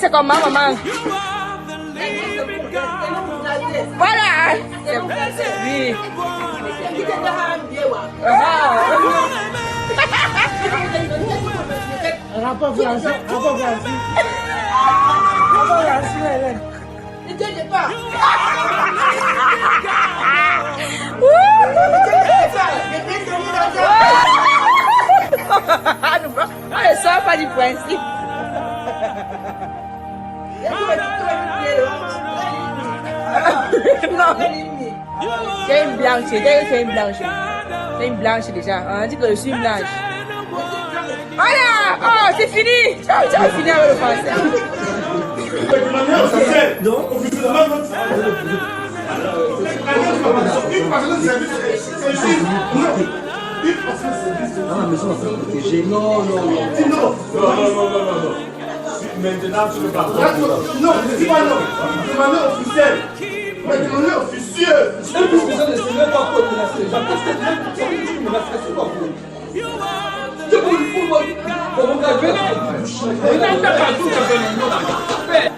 c'est comment, maman? Voilà. Oui. Rapport français, rapport français. Rapport français, ne t'aide pas. On ne sort pas du principe. Non. C'est une blanche. C'est une blanche. C'est une blanche déjà. On dit que je suis une blanche. Voilà. Oh, c'est fini. Tu as fini avec le français. Non, maintenant, tu ne peux pas. Non, dis pas non. Demandez officiel. Demandez officiel. Je n'ai plus besoin de ce même pas pour menacer. J'appelle cette même personne qui me menace. C'est pas pour. Je peux le foutre. Pour mon gars, je vais la bouche. Je n'ai pas tout ce que je fais.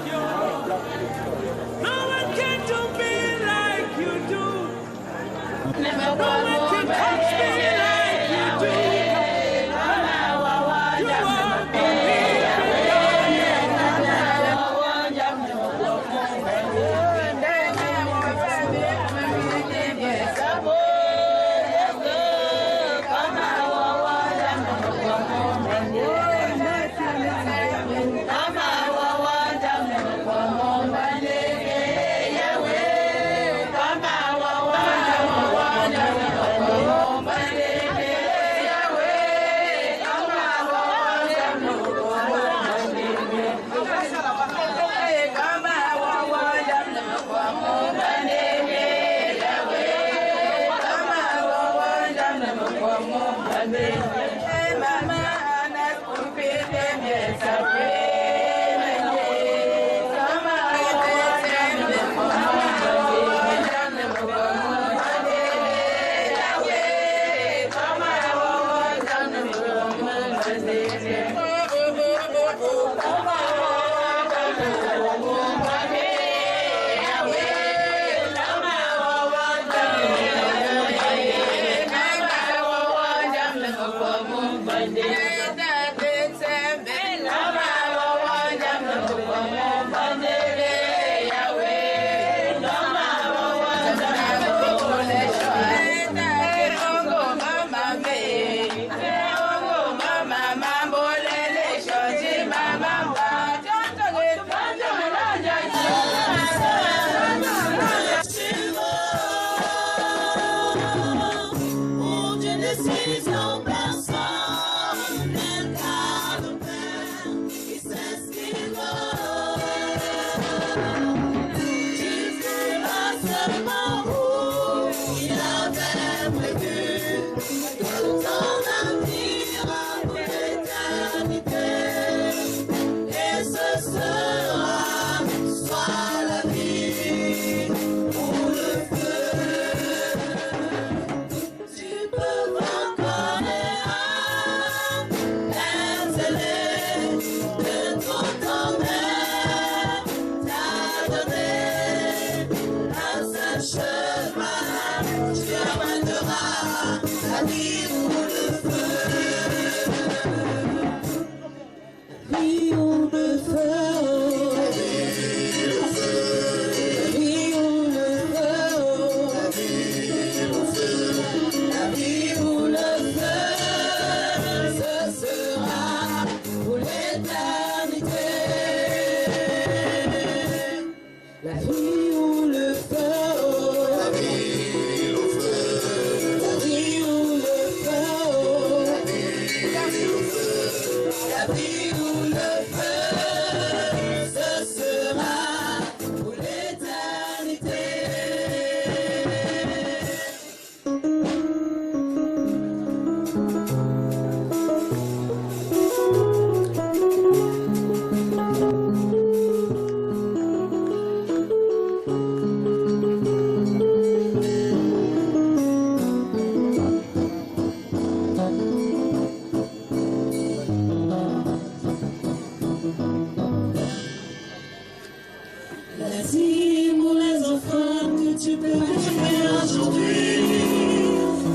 Merci pour les enfants que tu peux donner aujourd'hui.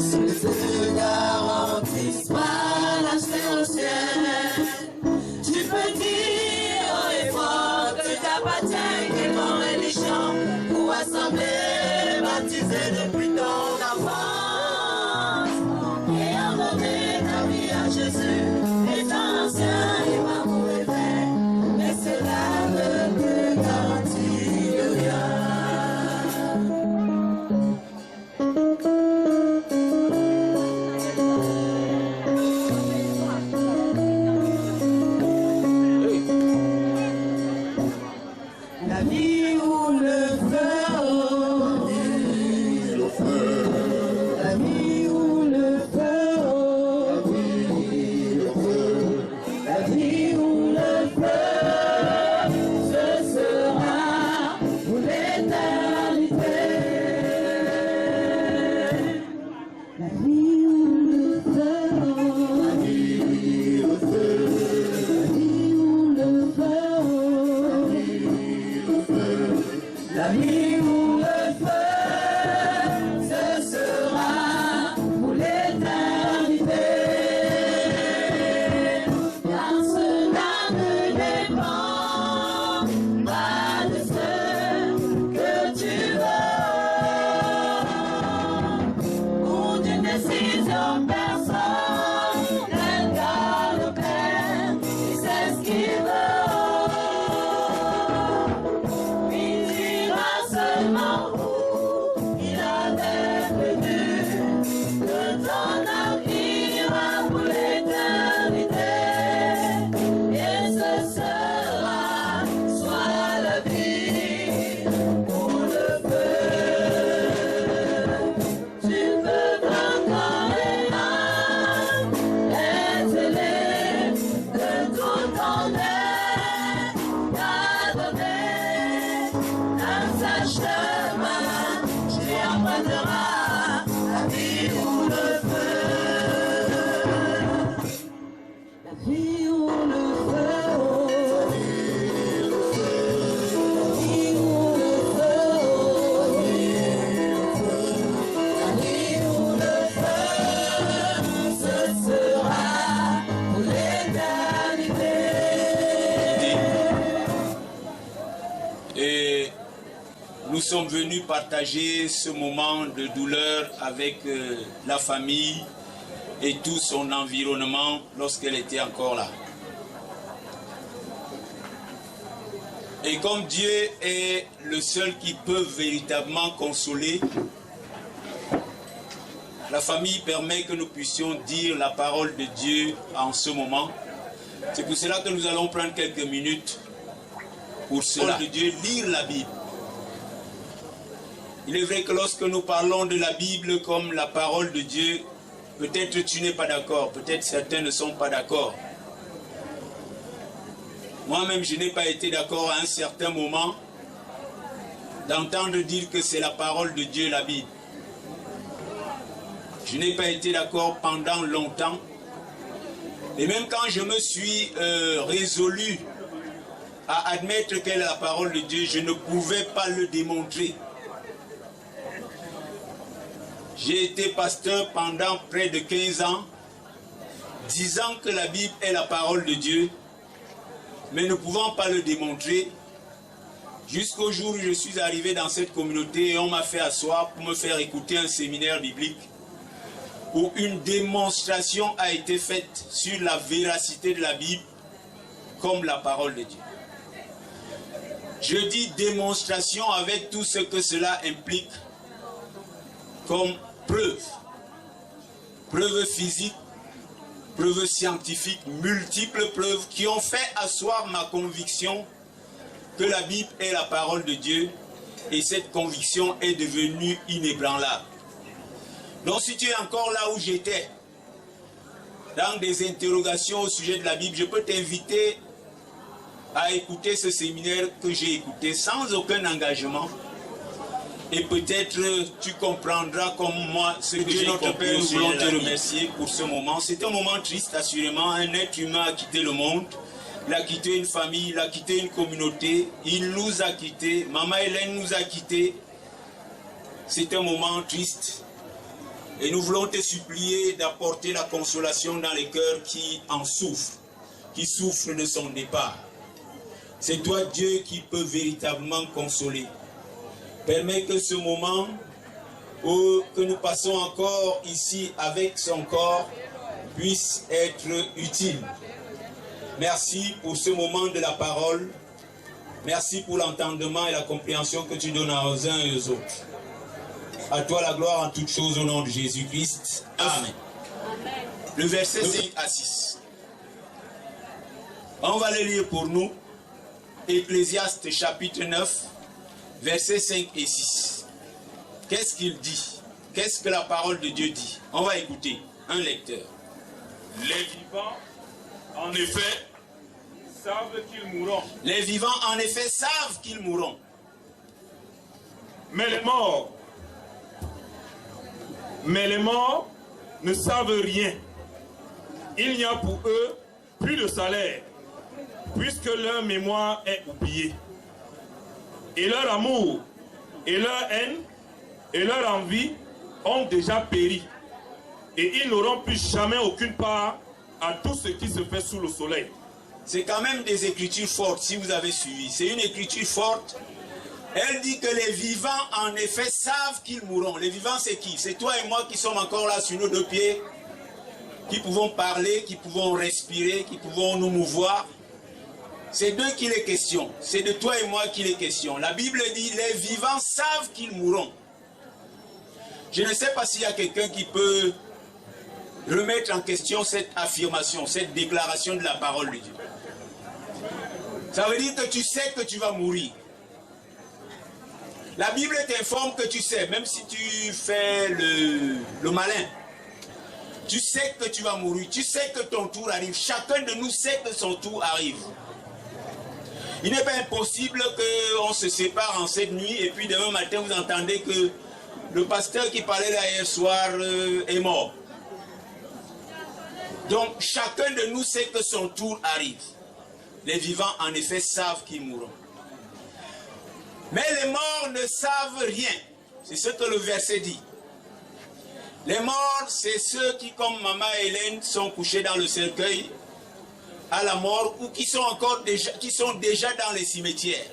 Ce te garantissent pas l'accès au ciel. Tu peux dire haut et fort que t'appartiens tellement religion pour assembler, baptiser depuis ton enfance. Et abandonner ta vie à Jésus, étant ancien et pas mauvais fait. Mais cela ne te garantit rien. La vie ou le feu, la vie ou le feu, la vie ou le feu, ce sera pour l'éternité. La vie ou le feu, la vie ou le feu, la vie ou le feu. La vie ou le feu, ce sera pour l'éternité. Car cela ne dépend pas de ce que tu veux ou d'une décision personnelle, car le Père, il sait ce qu'il veut. Seulement où il avait prévu que ton âme ira pour l'éternité. Et ce sera soit la vie ou le feu. Tu peux encore et âme être élève de tout ton être, t'adonner dans sa chemin, tu lui apprendras la vie ou le feu. La vie ou le feu. La vie ou le feu. La vie ou le feu. Ce sera pour l'éternité. Et nous sommes venus partager ce moment de douleur avec la famille et tout son environnement lorsqu'elle était encore là. Et comme Dieu est le seul qui peut véritablement consoler, la famille permet que nous puissions dire la parole de Dieu en ce moment. C'est pour cela que nous allons prendre quelques minutes pour cela. De Dieu, lire la Bible. Il est vrai que lorsque nous parlons de la Bible comme la parole de Dieu, peut-être tu n'es pas d'accord, peut-être certains ne sont pas d'accord. Moi-même, je n'ai pas été d'accord à un certain moment d'entendre dire que c'est la parole de Dieu, la Bible. Je n'ai pas été d'accord pendant longtemps. Et même quand je me suis résolu à admettre qu'elle est la parole de Dieu, je ne pouvais pas le démontrer. J'ai été pasteur pendant près de 15 ans, disant que la Bible est la parole de Dieu, mais ne pouvant pas le démontrer, jusqu'au jour où je suis arrivé dans cette communauté et on m'a fait asseoir pour me faire écouter un séminaire biblique où une démonstration a été faite sur la véracité de la Bible comme la parole de Dieu. Je dis démonstration avec tout ce que cela implique comme preuve. Preuves physiques, preuves scientifiques, multiples preuves qui ont fait asseoir ma conviction que la Bible est la parole de Dieu et cette conviction est devenue inébranlable. Donc si tu es encore là où j'étais, dans des interrogations au sujet de la Bible, je peux t'inviter à écouter ce séminaire que j'ai écouté sans aucun engagement. Et peut-être tu comprendras comme moi ce que Dieu notre Père, nous voulons te remercier pour ce moment. C'est un moment triste, assurément. Un être humain a quitté le monde Il a quitté une famille, il a quitté une communauté, il nous a quittés, maman Hélène nous a quittés. C'est un moment triste. Et nous voulons te supplier d'apporter la consolation dans les cœurs qui en souffrent, qui souffrent de son départ. C'est toi, Dieu, qui peut véritablement consoler. Permets que ce moment que nous passons encore ici avec son corps puisse être utile. Merci pour ce moment de la parole. Merci pour l'entendement et la compréhension que tu donnes aux uns et aux autres. À toi la gloire en toutes choses au nom de Jésus-Christ. Amen. Le verset 5 à 6. On va le lire pour nous. Ecclésiaste chapitre 9, versets 5 et 6. Qu'est-ce qu'il dit? Qu'est-ce que la parole de Dieu dit? On va écouter. Un lecteur. Les vivants, en effet, savent qu'ils mourront. Les vivants, en effet, savent qu'ils mourront. Mais les morts ne savent rien. Il n'y a pour eux plus de salaire, puisque leur mémoire est oubliée. Et leur amour, et leur haine, et leur envie ont déjà péri. Et ils n'auront plus jamais aucune part à tout ce qui se fait sous le soleil. C'est quand même des écritures fortes, si vous avez suivi. C'est une écriture forte. Elle dit que les vivants, en effet, savent qu'ils mourront. Les vivants, c'est qui? C'est toi et moi qui sommes encore là sur nos deux pieds, qui pouvons parler, qui pouvons respirer, qui pouvons nous mouvoir. C'est d'eux qu'il est question. C'est de toi et moi qu'il est question. La Bible dit, les vivants savent qu'ils mourront. Je ne sais pas s'il y a quelqu'un qui peut remettre en question cette affirmation, cette déclaration de la parole de Dieu. Ça veut dire que tu sais que tu vas mourir. La Bible t'informe que tu sais, même si tu fais le malin. Tu sais que tu vas mourir, tu sais que ton tour arrive. Chacun de nous sait que son tour arrive. Il n'est pas impossible qu'on se sépare en cette nuit et puis demain matin vous entendez que le pasteur qui parlait là hier soir est mort. Donc chacun de nous sait que son tour arrive. Les vivants en effet savent qu'ils mourront. Mais les morts ne savent rien. C'est ce que le verset dit. Les morts, c'est ceux qui, comme maman Hélène, sont couchés dans le cercueil à la mort ou qui sont déjà dans les cimetières.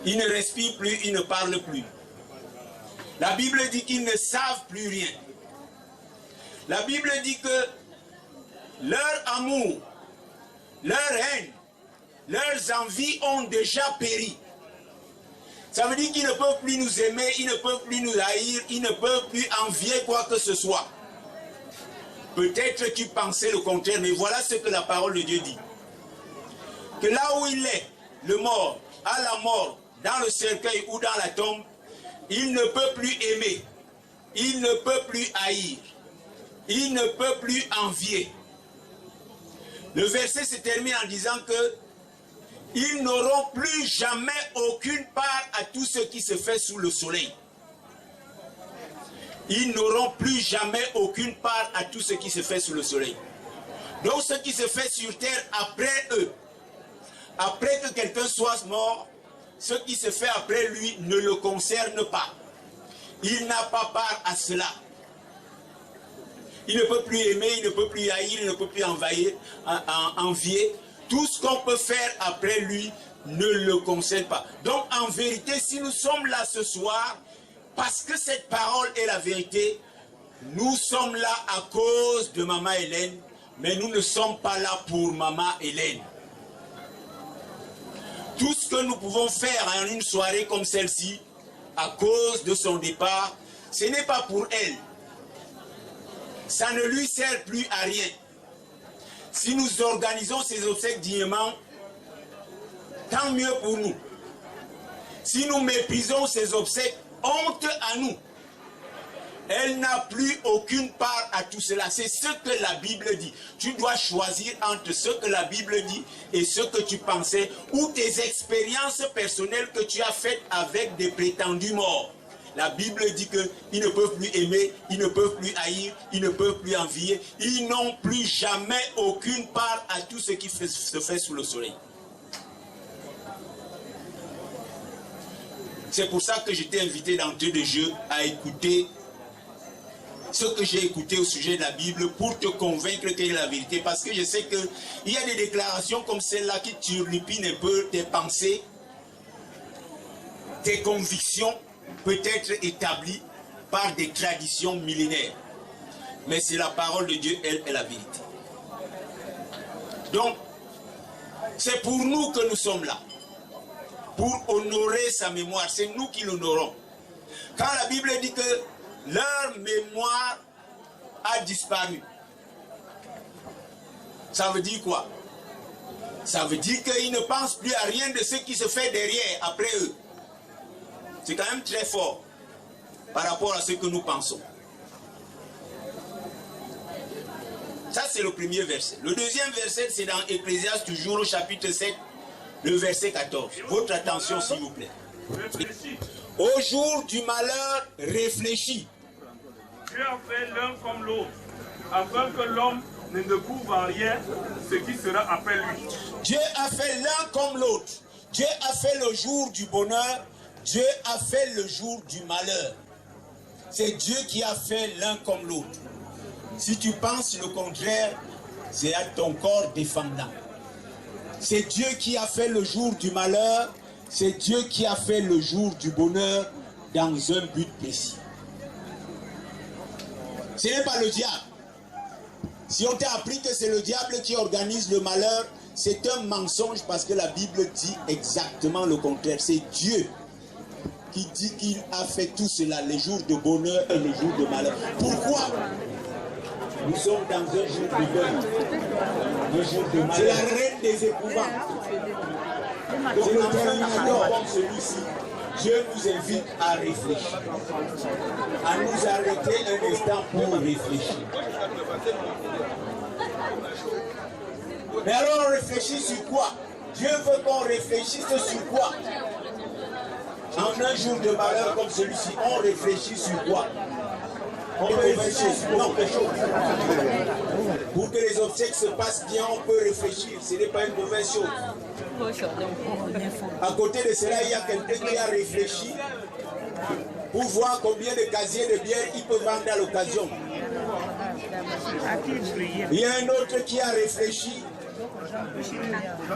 Ils ne respirent plus, ils ne parlent plus. La Bible dit qu'ils ne savent plus rien. La Bible dit que leur amour, leur haine, leurs envies ont déjà péri. Ça veut dire qu'ils ne peuvent plus nous aimer, ils ne peuvent plus nous haïr, ils ne peuvent plus envier quoi que ce soit. Peut-être tu pensais le contraire, mais voilà ce que la parole de Dieu dit. Que là où il est, le mort, à la mort, dans le cercueil ou dans la tombe, il ne peut plus aimer, il ne peut plus haïr, il ne peut plus envier. Le verset se termine en disant que ils n'auront plus jamais aucune part à tout ce qui se fait sous le soleil. Ils n'auront plus jamais aucune part à tout ce qui se fait sous le soleil. Donc ce qui se fait sur terre après eux, après que quelqu'un soit mort, ce qui se fait après lui ne le concerne pas. Il n'a pas part à cela. Il ne peut plus aimer, il ne peut plus haïr, il ne peut plus envier. Tout ce qu'on peut faire après lui ne le concerne pas. Donc en vérité, si nous sommes là ce soir, parce que cette parole est la vérité, nous sommes là à cause de maman Hélène, mais nous ne sommes pas là pour maman Hélène. Tout ce que nous pouvons faire en une soirée comme celle-ci, à cause de son départ, ce n'est pas pour elle. Ça ne lui sert plus à rien. Si nous organisons ces obsèques dignement, tant mieux pour nous. Si nous méprisons ces obsèques, honte à nous. Elle n'a plus aucune part à tout cela. C'est ce que la Bible dit. Tu dois choisir entre ce que la Bible dit et ce que tu pensais ou tes expériences personnelles que tu as faites avec des prétendus morts. La Bible dit qu'ils ne peuvent plus aimer, ils ne peuvent plus haïr, ils ne peuvent plus envier. Ils n'ont plus jamais aucune part à tout ce qui se fait sous le soleil. C'est pour ça que j'étais invité d'entrée de jeu à écouter ce que j'ai écouté au sujet de la Bible pour te convaincre que c'est la vérité. Parce que je sais qu'il y a des déclarations comme celle-là qui turlupinent un peu tes pensées, tes convictions, peut-être établies par des traditions millénaires. Mais c'est la parole de Dieu, elle est la vérité. Donc, c'est pour nous que nous sommes là. Pour honorer sa mémoire. C'est nous qui l'honorons. Quand la Bible dit que leur mémoire a disparu, ça veut dire quoi? Ça veut dire qu'ils ne pensent plus à rien de ce qui se fait derrière, après eux. C'est quand même très fort par rapport à ce que nous pensons. Ça, c'est le premier verset. Le deuxième verset, c'est dans Ecclésiaste, toujours au chapitre 7, le verset 14. Votre attention, s'il vous plaît. Au jour du malheur, réfléchis. Dieu a fait l'un comme l'autre, afin que l'homme ne découvre en rien ce qui sera après lui. Dieu a fait l'un comme l'autre. Dieu a fait le jour du bonheur. Dieu a fait le jour du malheur. C'est Dieu qui a fait l'un comme l'autre. Si tu penses le contraire, c'est à ton corps défendant. C'est Dieu qui a fait le jour du malheur. C'est Dieu qui a fait le jour du bonheur dans un but précis. Ce n'est pas le diable. Si on t'a appris que c'est le diable qui organise le malheur, c'est un mensonge parce que la Bible dit exactement le contraire. C'est Dieu qui dit qu'il a fait tout cela, les jours de bonheur et les jours de malheur. Pourquoi? Nous sommes dans un jour de bonheur, un jour de malheur. C'est la reine des épouvantes. C'est le terminateur comme celui-ci. Dieu nous invite à réfléchir, à nous arrêter un instant pour réfléchir. Mais alors on réfléchit sur quoi? Dieu veut qu'on réfléchisse sur quoi? En un jour de malheur comme celui-ci, on réfléchit sur quoi? On peut réfléchir sur quelque chose. Pour que les obsèques se passent bien, on peut réfléchir. Ce n'est pas une mauvaise chose. À côté de cela, il y a quelqu'un qui a réfléchi pour voir combien de casiers de bière il peut vendre à l'occasion. Il y a un autre qui a réfléchi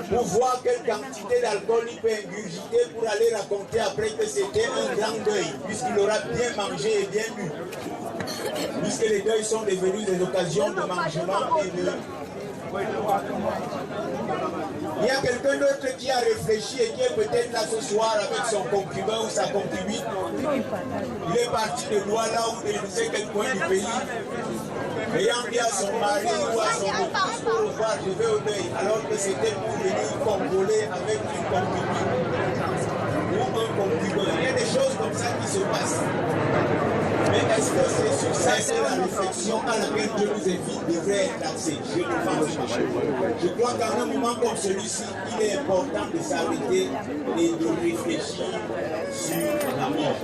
pour voir quelle quantité d'alcool il peut ingurgiter pour aller raconter après que c'était un grand deuil, puisqu'il aura bien mangé et bien bu. Puisque les deuils sont devenus des occasions de mangement et de... Il y a quelqu'un d'autre qui a réfléchi et qui est peut-être là ce soir avec son concubin ou sa concubine. Il est parti de Douala ou de je ne sais quel coin du pays, ayant dit à son mari ou à son épouse pour le voir, je vais au deuil, alors que c'était pour venir congoler avec une concubine ou un concubin. Il y a des choses comme ça qui se passent. Mais est-ce que c'est sur ça que la réflexion à laquelle Dieu nous invite devrait être axée? Je ne pense pas. Je crois qu'à un moment comme celui-ci, il est important de s'arrêter et de réfléchir sur la mort.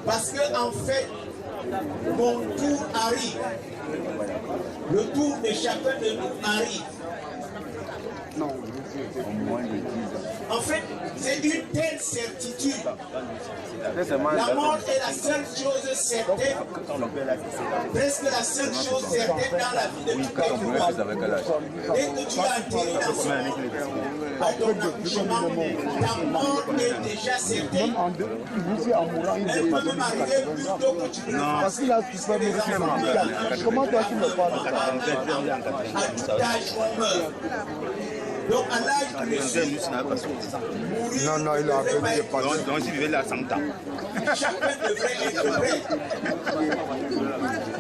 Parce que en fait, mon tour arrive. Le tour de chacun de nous arrive. En fait, c'est une telle certitude. La mort est la seule chose certaine, presque la seule chose certaine dans la vie de tout être humain. Dès que tu as atterri dans ce monde, à ton accouchement, ta mort est déjà certaine. Elle peut même arriver plus tôt que tu le penses. Parce qu'il a tout fait, comment toi tu me parles? À tout âge, on meurt. Donc à l'âge de Jésus, Non, non, il a appelé de parler. Donc si vivait là 100 ans. chacun devrait être prêt.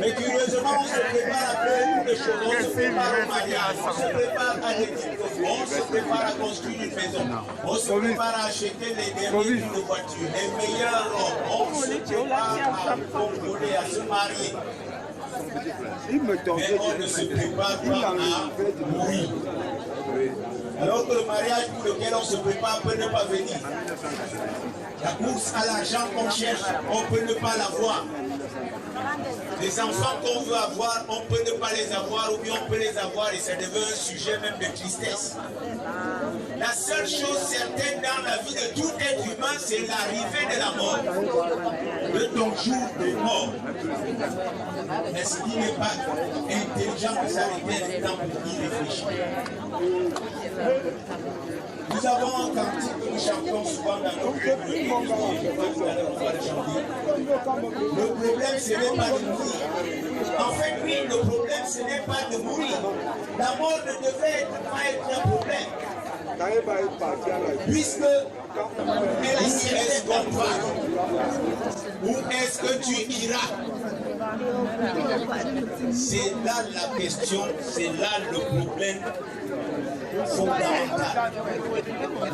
Mais curieusement, on se prépare à faire toutes les choses. On se prépare au mariage, on se prépare à l'éducation, on se prépare à construire une maison, on se prépare à acheter les derniers de voitures, les meilleures robes, on se prépare à contrôler, à se marier. Il me Mais on ne se prépare pas à mourir. Alors que le mariage pour lequel on se prépare peut ne pas venir. La course à l'argent qu'on cherche, on peut ne pas l'avoir. Les enfants qu'on veut avoir, on peut ne pas les avoir ou bien on peut les avoir et ça devient un sujet même de tristesse. La seule chose certaine dans la vie de tout être humain, c'est l'arrivée de la mort. De ton jour de mort. Est-ce qu'il n'est pas intelligent de s'arrêter un temps pour y réfléchir? Nous avons un cantique que nous chantons souvent dans notre vie. Le problème, ce n'est pas de mourir. En fait, oui, le problème, ce n'est pas de mourir. La mort ne devrait pas être un problème. Puisque, est-ce qu'on va? Où est-ce que tu iras? C'est là la question, c'est là le problème fondamental.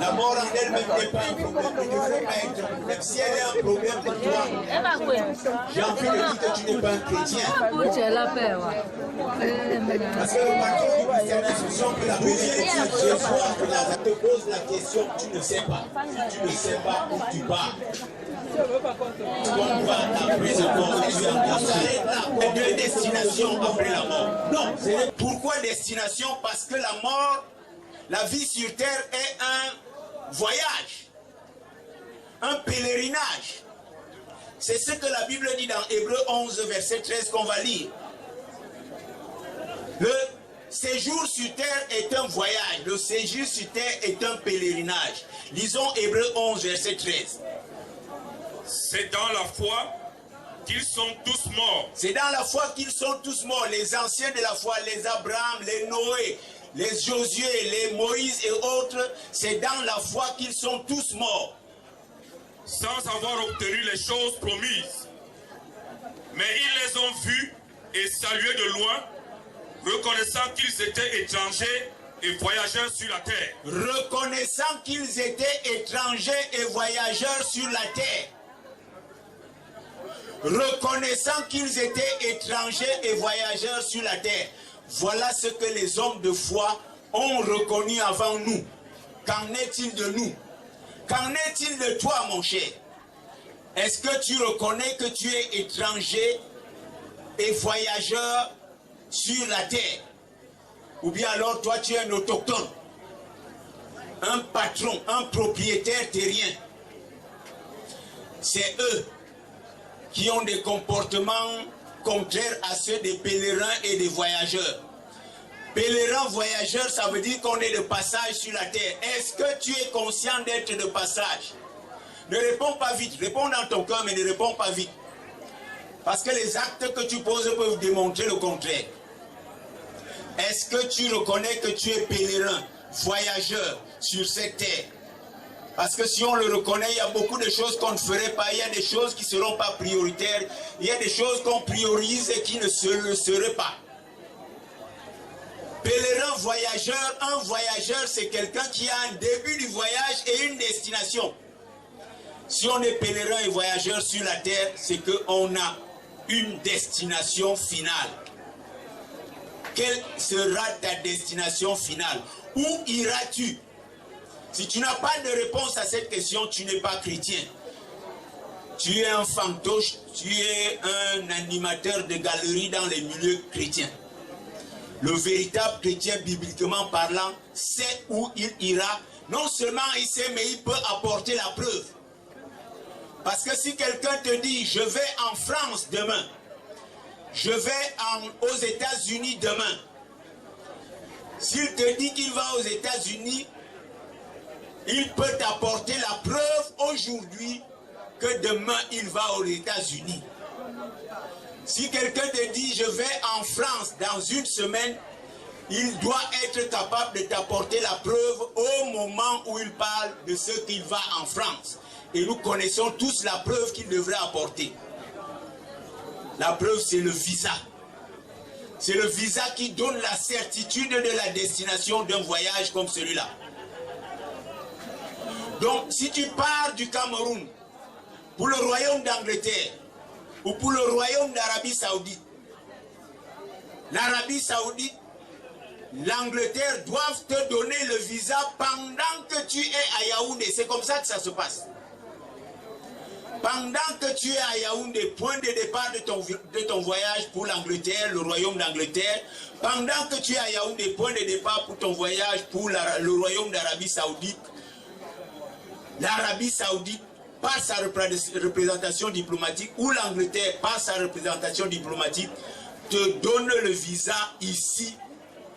La mort en elle-même n'est pas un problème, ne devrait pas être un problème. Si elle est un problème pour toi, j'ai envie de dire que tu n'es pas un chrétien. Parce que le parti du christianisme, si on peut l'appeler chrétien, je te pose la question, tu ne sais pas. Si tu ne sais pas où tu pars. On va après la mort, on s'arrête là. Deux destinations après la mort. Non, pourquoi destination? Parce que la mort, la vie sur terre est un voyage, un pèlerinage. C'est ce que la Bible dit dans Hébreux 11, verset 13 qu'on va lire. Le séjour sur terre est un voyage, le séjour sur terre est un pèlerinage. Lisons Hébreux 11, verset 13. C'est dans la foi qu'ils sont tous morts. C'est dans la foi qu'ils sont tous morts. Les anciens de la foi, les Abraham, les Noé, les Josué, les Moïse et autres, c'est dans la foi qu'ils sont tous morts. Sans avoir obtenu les choses promises. Mais ils les ont vus et salués de loin, reconnaissant qu'ils étaient étrangers et voyageurs sur la terre. Reconnaissant qu'ils étaient étrangers et voyageurs sur la terre. Reconnaissant qu'ils étaient étrangers et voyageurs sur la terre. Voilà ce que les hommes de foi ont reconnu avant nous. Qu'en est-il de nous? Qu'en est-il de toi, mon cher? Est-ce que tu reconnais que tu es étranger et voyageur sur la terre? Ou bien alors toi tu es un autochtone, un patron, un propriétaire terrien? C'est eux qui ont des comportements contraires à ceux des pèlerins et des voyageurs. Pèlerin, voyageur, ça veut dire qu'on est de passage sur la terre. Est-ce que tu es conscient d'être de passage? Ne réponds pas vite, réponds dans ton cœur, mais ne réponds pas vite. Parce que les actes que tu poses peuvent démontrer le contraire. Est-ce que tu reconnais que tu es pèlerin, voyageur sur cette terre? Parce que si on le reconnaît, il y a beaucoup de choses qu'on ne ferait pas. Il y a des choses qui ne seront pas prioritaires. Il y a des choses qu'on priorise et qui ne le seraient pas. Pèlerin, voyageur, un voyageur, c'est quelqu'un qui a un début du voyage et une destination. Si on est pèlerin et voyageur sur la terre, c'est qu'on a une destination finale. Quelle sera ta destination finale? Où iras-tu? Si tu n'as pas de réponse à cette question, tu n'es pas chrétien. Tu es un fantoche, tu es un animateur de galerie dans les milieux chrétiens. Le véritable chrétien, bibliquement parlant, sait où il ira. Non seulement il sait, mais il peut apporter la preuve. Parce que si quelqu'un te dit, je vais en France demain, je vais aux États-Unis demain. S'il te dit qu'il va aux États-Unis, il peut t'apporter la preuve aujourd'hui que demain il va aux États-Unis. Si quelqu'un te dit je vais en France dans une semaine, il doit être capable de t'apporter la preuve au moment où il parle de ce qu'il va en France. Et nous connaissons tous la preuve qu'il devrait apporter. La preuve, c'est le visa. C'est le visa qui donne la certitude de la destination d'un voyage comme celui-là. Donc, si tu pars du Cameroun pour le royaume d'Angleterre ou pour le royaume d'Arabie Saoudite, l'Arabie Saoudite, l'Angleterre doit te donner le visa pendant que tu es à Yaoundé. C'est comme ça que ça se passe. Pendant que tu es à Yaoundé, point de départ de ton voyage pour l'Angleterre, le royaume d'Angleterre, pendant que tu es à Yaoundé, point de départ pour ton voyage pour le royaume d'Arabie Saoudite, l'Arabie Saoudite, par sa représentation diplomatique, ou l'Angleterre, par sa représentation diplomatique, te donne le visa ici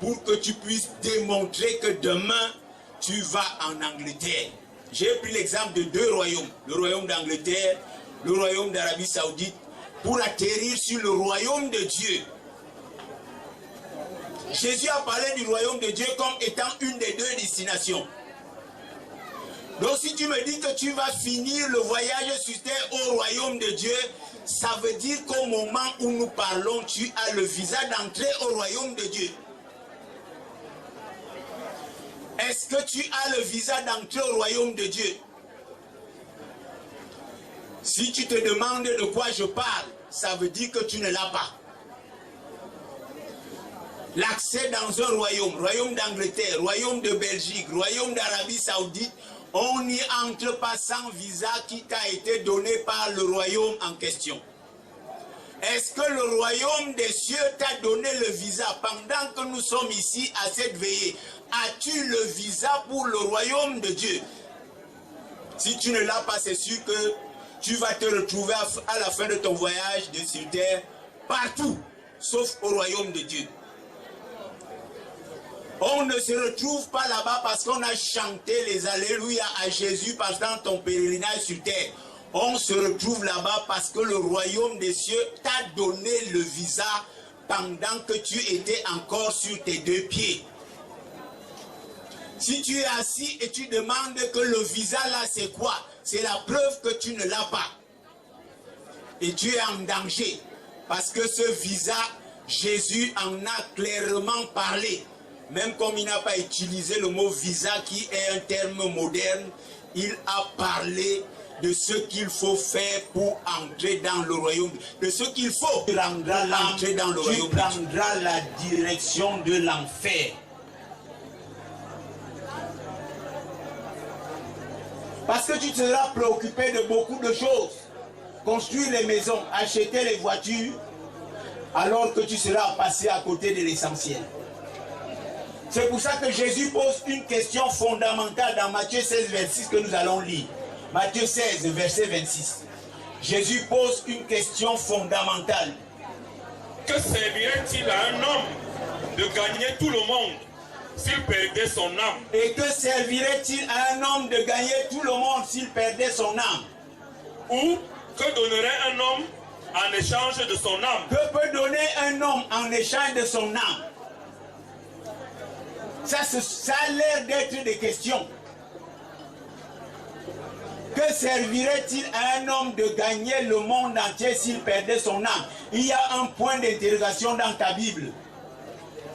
pour que tu puisses démontrer que demain, tu vas en Angleterre. J'ai pris l'exemple de deux royaumes, le royaume d'Angleterre, le royaume d'Arabie Saoudite, pour atterrir sur le royaume de Dieu. Jésus a parlé du royaume de Dieu comme étant une des deux destinations. Donc si tu me dis que tu vas finir le voyage sur terre au royaume de Dieu, ça veut dire qu'au moment où nous parlons, tu as le visa d'entrer au royaume de Dieu. Est-ce que tu as le visa d'entrer au royaume de Dieu? Si tu te demandes de quoi je parle, ça veut dire que tu ne l'as pas. L'accès dans un royaume, royaume d'Angleterre, royaume de Belgique, royaume d'Arabie Saoudite, on n'y entre pas sans visa qui t'a été donné par le royaume en question. Est-ce que le royaume des cieux t'a donné le visa pendant que nous sommes ici à cette veillée? As-tu le visa pour le royaume de Dieu? Si tu ne l'as pas, c'est sûr que tu vas te retrouver à la fin de ton voyage de sur terre partout, sauf au royaume de Dieu. On ne se retrouve pas là-bas parce qu'on a chanté les alléluia à Jésus pendant ton pèlerinage sur terre. On se retrouve là-bas parce que le royaume des cieux t'a donné le visa pendant que tu étais encore sur tes deux pieds. Si tu es assis et tu demandes que le visa là c'est quoi? C'est la preuve que tu ne l'as pas. Et tu es en danger. Parce que ce visa, Jésus en a clairement parlé. Même comme il n'a pas utilisé le mot visa qui est un terme moderne, il a parlé de ce qu'il faut faire pour entrer dans le royaume, de ce qu'il faut. Tu rendras l'entrée dans le royaume. Tu prendras la direction de l'enfer. Parce que tu seras préoccupé de beaucoup de choses. Construire les maisons, acheter les voitures, alors que tu seras passé à côté de l'essentiel. C'est pour ça que Jésus pose une question fondamentale dans Matthieu 16, 26 que nous allons lire. Matthieu 16, verset 26. Jésus pose une question fondamentale. Que servirait-il à un homme de gagner tout le monde s'il perdait son âme? Et que servirait-il à un homme de gagner tout le monde s'il perdait son âme? Ou que donnerait un homme en échange de son âme? Que peut donner un homme en échange de son âme? Ça a l'air d'être des questions. Que servirait-il à un homme de gagner le monde entier s'il perdait son âme? Il y a un point d'interrogation dans ta Bible.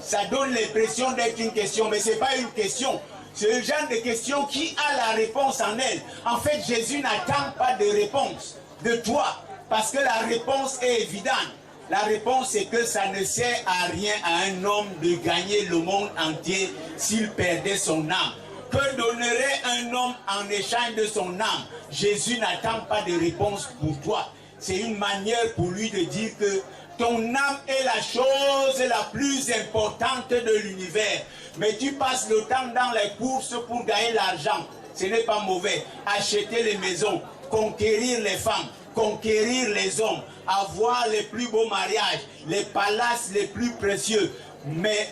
Ça donne l'impression d'être une question, mais ce n'est pas une question. C'est le genre de question qui a la réponse en elle. En fait, Jésus n'attend pas de réponse de toi, parce que la réponse est évidente. La réponse est que ça ne sert à rien à un homme de gagner le monde entier s'il perdait son âme. Que donnerait un homme en échange de son âme? Jésus n'attend pas de réponse pour toi. C'est une manière pour lui de dire que ton âme est la chose la plus importante de l'univers. Mais tu passes le temps dans les courses pour gagner l'argent. Ce n'est pas mauvais. Acheter les maisons, conquérir les femmes, conquérir les hommes, avoir les plus beaux mariages, les palaces les plus précieux. Mais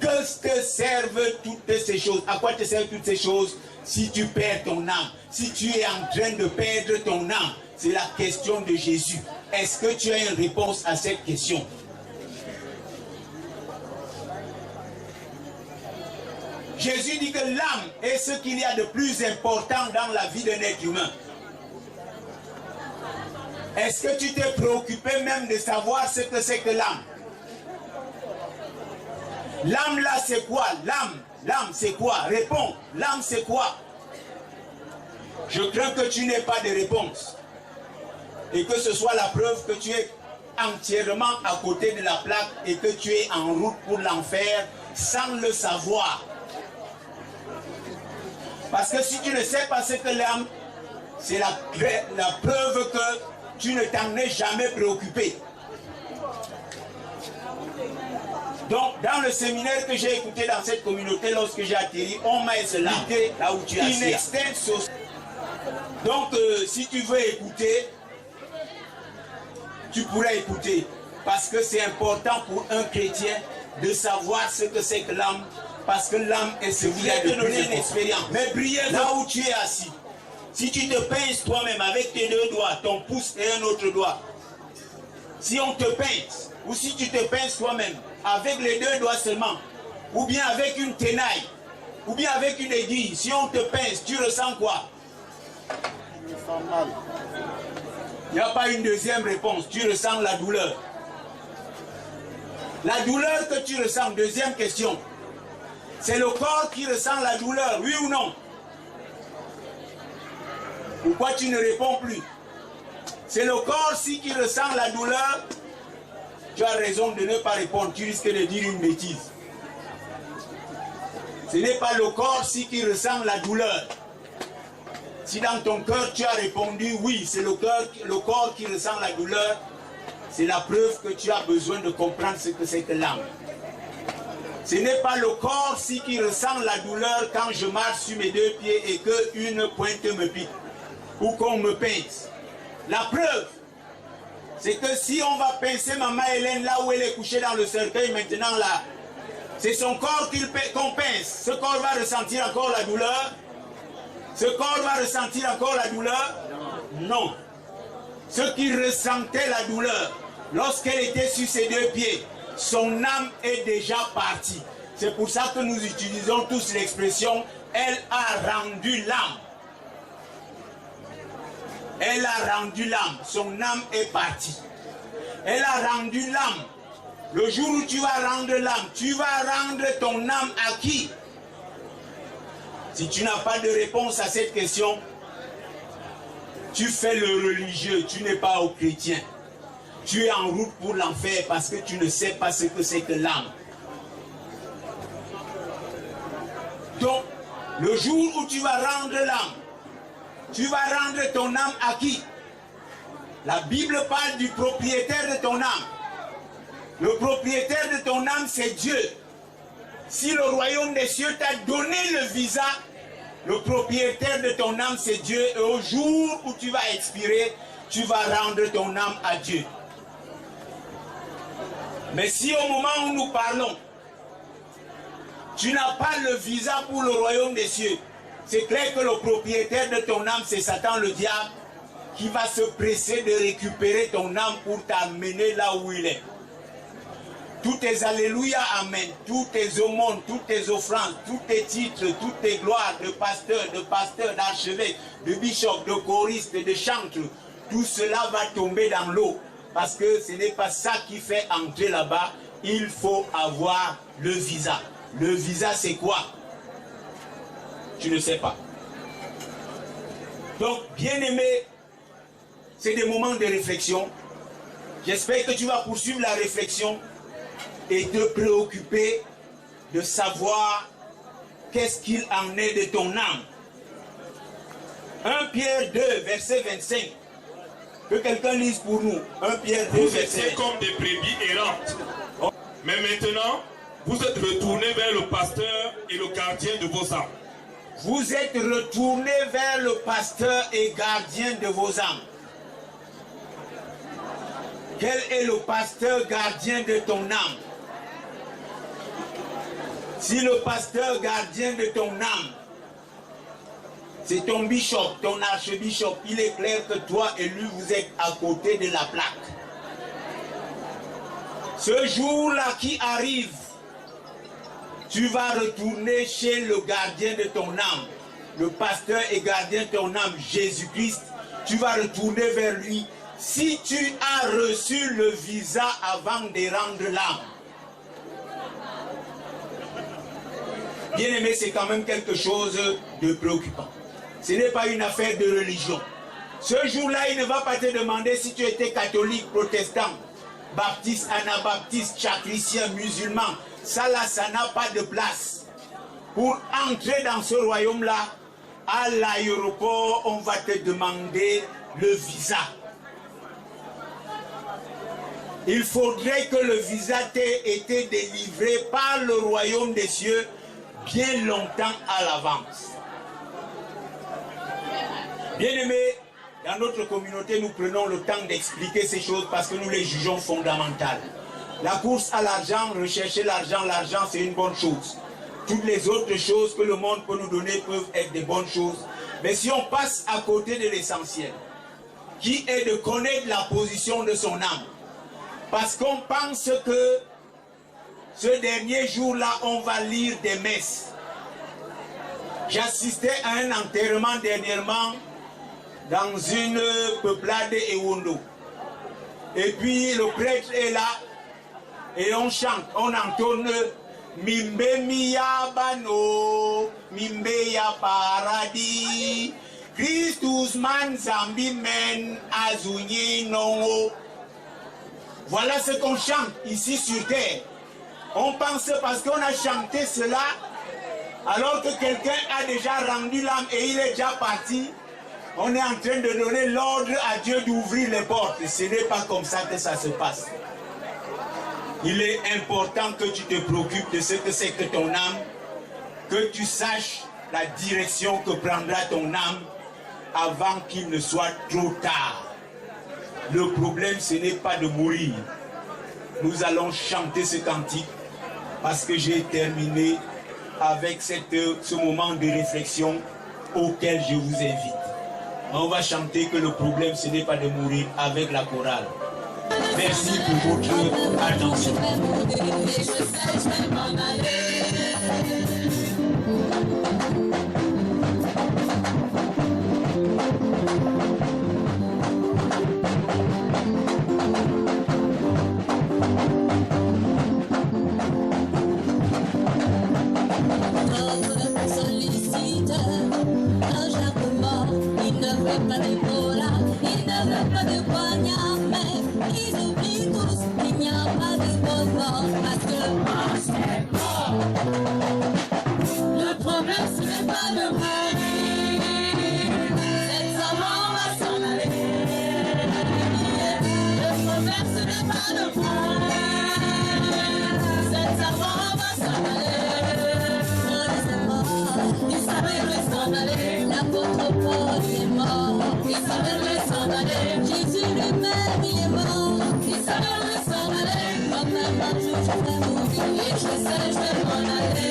que te servent toutes ces choses? À quoi te servent toutes ces choses si tu perds ton âme? Si tu es en train de perdre ton âme? C'est la question de Jésus. Est-ce que tu as une réponse à cette question? Jésus dit que l'âme est ce qu'il y a de plus important dans la vie d'un être humain. Est-ce que tu t'es préoccupé même de savoir ce que c'est que l'âme? L'âme là c'est quoi? L'âme c'est quoi? Réponds. L'âme c'est quoi? Je crains que tu n'aies pas de réponse. Et que ce soit la preuve que tu es entièrement à côté de la plaque et que tu es en route pour l'enfer sans le savoir. Parce que si tu ne sais pas ce que l'âme, c'est la preuve que tu ne t'en es jamais préoccupé. Donc, dans le séminaire que j'ai écouté dans cette communauté, lorsque j'ai atterri, on m'a expliqué là où tu es assis. Donc, si tu veux écouter, tu pourrais écouter. Parce que c'est important pour un chrétien de savoir ce que c'est que l'âme. Parce que l'âme est ce qui a de donner une expérience. Mais briller là où tu es assis. Si tu te pinces toi-même avec tes deux doigts, ton pouce et un autre doigt. Si on te pince, ou si tu te pinces toi-même, avec les deux doigts seulement, ou bien avec une tenaille, ou bien avec une aiguille, si on te pince, tu ressens quoi? Je sens mal. Il n'y a pas une deuxième réponse, tu ressens la douleur. La douleur que tu ressens, deuxième question, c'est le corps qui ressent la douleur, oui ou non? Pourquoi tu ne réponds plus? C'est le corps-ci qui ressent la douleur. Tu as raison de ne pas répondre, tu risques de dire une bêtise. Ce n'est pas le corps-ci qui ressent la douleur. Si dans ton cœur tu as répondu oui, c'est le corps qui ressent la douleur, c'est la preuve que tu as besoin de comprendre ce que c'est que l'âme. Ce n'est pas le corps-ci qui ressent la douleur quand je marche sur mes deux pieds et qu'une pointe me pique ou qu'on me pince. La preuve, c'est que si on va pincer maman Hélène là où elle est couchée dans le cercueil maintenant là, c'est son corps qu'on pince. Ce corps va ressentir encore la douleur. Ce corps va ressentir encore la douleur? Non. Ce qui ressentait la douleur, lorsqu'elle était sur ses deux pieds, son âme est déjà partie. C'est pour ça que nous utilisons tous l'expression « elle a rendu l'âme ». Elle a rendu l'âme, son âme est partie. Elle a rendu l'âme. Le jour où tu vas rendre l'âme, tu vas rendre ton âme à qui? Si tu n'as pas de réponse à cette question, tu fais le religieux, tu n'es pas au chrétien. Tu es en route pour l'enfer parce que tu ne sais pas ce que c'est que l'âme. Donc, le jour où tu vas rendre l'âme, tu vas rendre ton âme à qui? La Bible parle du propriétaire de ton âme. Le propriétaire de ton âme, c'est Dieu. Si le royaume des cieux t'a donné le visa, le propriétaire de ton âme, c'est Dieu. Et au jour où tu vas expirer, tu vas rendre ton âme à Dieu. Mais si au moment où nous parlons, tu n'as pas le visa pour le royaume des cieux, c'est clair que le propriétaire de ton âme, c'est Satan le diable, qui va se presser de récupérer ton âme pour t'amener là où il est. Tous tes alléluia, amen, tous tes aumônes, toutes tes offrandes, tous tes titres, toutes tes gloires de pasteur, d'archevêque, de bishop, de choriste, de chantre, tout cela va tomber dans l'eau. Parce que ce n'est pas ça qui fait entrer là-bas. Il faut avoir le visa. Le visa, c'est quoi? Tu ne sais pas. Donc, bien-aimé, c'est des moments de réflexion. J'espère que tu vas poursuivre la réflexion et te préoccuper de savoir qu'est-ce qu'il en est de ton âme. 1 Pierre 2, verset 25. Que quelqu'un lise pour nous. 1 Pierre 2, Vous verset étiez comme des brebis errantes. Mais maintenant, vous êtes retournés vers le pasteur et le gardien de vos âmes. Vous êtes retournés vers le pasteur et gardien de vos âmes. Quel est le pasteur gardien de ton âme? Si le pasteur gardien de ton âme, c'est ton bishop, ton archbishop, il est clair que toi et lui, vous êtes à côté de la plaque. Ce jour-là qui arrive, tu vas retourner chez le gardien de ton âme, le pasteur et gardien de ton âme, Jésus-Christ. Tu vas retourner vers lui si tu as reçu le visa avant de rendre l'âme. Bien-aimé, c'est quand même quelque chose de préoccupant. Ce n'est pas une affaire de religion. Ce jour-là, il ne va pas te demander si tu étais catholique, protestant, baptiste, anabaptiste, chakricien, musulman, ça là, ça n'a pas de place. Pour entrer dans ce royaume-là, à l'aéroport, on va te demander le visa. Il faudrait que le visa t'ait été délivré par le royaume des cieux bien longtemps à l'avance. Bien-aimés, dans notre communauté, nous prenons le temps d'expliquer ces choses parce que nous les jugeons fondamentales. La course à l'argent, rechercher l'argent, l'argent c'est une bonne chose. Toutes les autres choses que le monde peut nous donner peuvent être des bonnes choses. Mais si on passe à côté de l'essentiel, qui est de connaître la position de son âme, parce qu'on pense que ce dernier jour-là, on va lire des messes. J'assistais à un enterrement dernièrement dans une peuplade Ewondo. Et puis le prêtre est là et on chante, on entonne Mimbe miyabano, mimbe ya paradis, Christus man zambi men azunyi nongo. Voilà ce qu'on chante ici sur terre. On pense parce qu'on a chanté cela, alors que quelqu'un a déjà rendu l'âme et il est déjà parti, on est en train de donner l'ordre à Dieu d'ouvrir les portes. Ce n'est pas comme ça que ça se passe. Il est important que tu te préoccupes de ce que c'est que ton âme, que tu saches la direction que prendra ton âme avant qu'il ne soit trop tard. Le problème, ce n'est pas de mourir. Nous allons chanter ce cantique parce que j'ai terminé avec ce moment de réflexion auquel je vous invite. On va chanter que le problème, ce n'est pas de mourir avec la chorale. Merci pour votre attention. Sollicite un jardin, il ne veut pas de cola, il ne veut pas de poignard, mais ils oublient tous qu'il n'y a pas de bonheur parce que le problème ce n'est pas de mourir, cette savant va s'en aller. Le problème ce n'est pas de mourir, cette savant va s'en aller. Il savait le s'en aller, l'apôtre Paul est mort. Il savait le s'en aller, Jésus lui-même il est mort. Il savait le s'en aller, moi-même un jour je vais mourir. Et je sais, je vais m'en aller.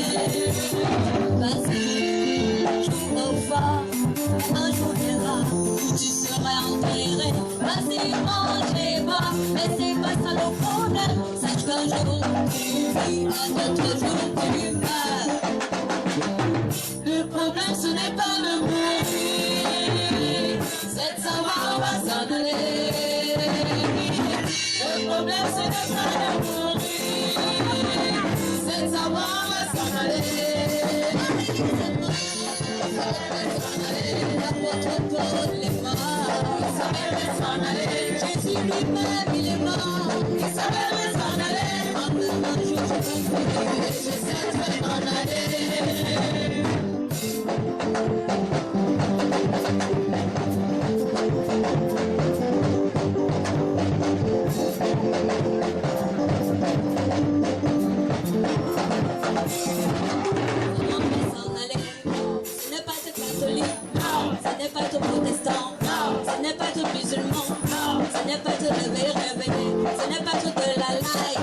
Vas-y, joue au fort, un jour viendra où tu seras enterré. Vas-y, mange et bois, mais c'est pas ça le problème. Sache qu'un jour tu vis, un autre jour tu meurs. Le problème ce n'est pas de mourir, cette savant va s'en aller. Le problème ce n'est pas de mourir, cette savant va s'en aller. L'apôtre Paul est mort, il savait s'en aller. Jésus lui-même il est mort, il savait s'en aller. Même un jour je vais mourir et je sais que je vais m'en aller. Ce n'est pas être catholique, non. Ce n'est pas être protestant, non. Ce n'est pas être musulman, non. Ce n'est pas être révélé, ce n'est pas être de la life.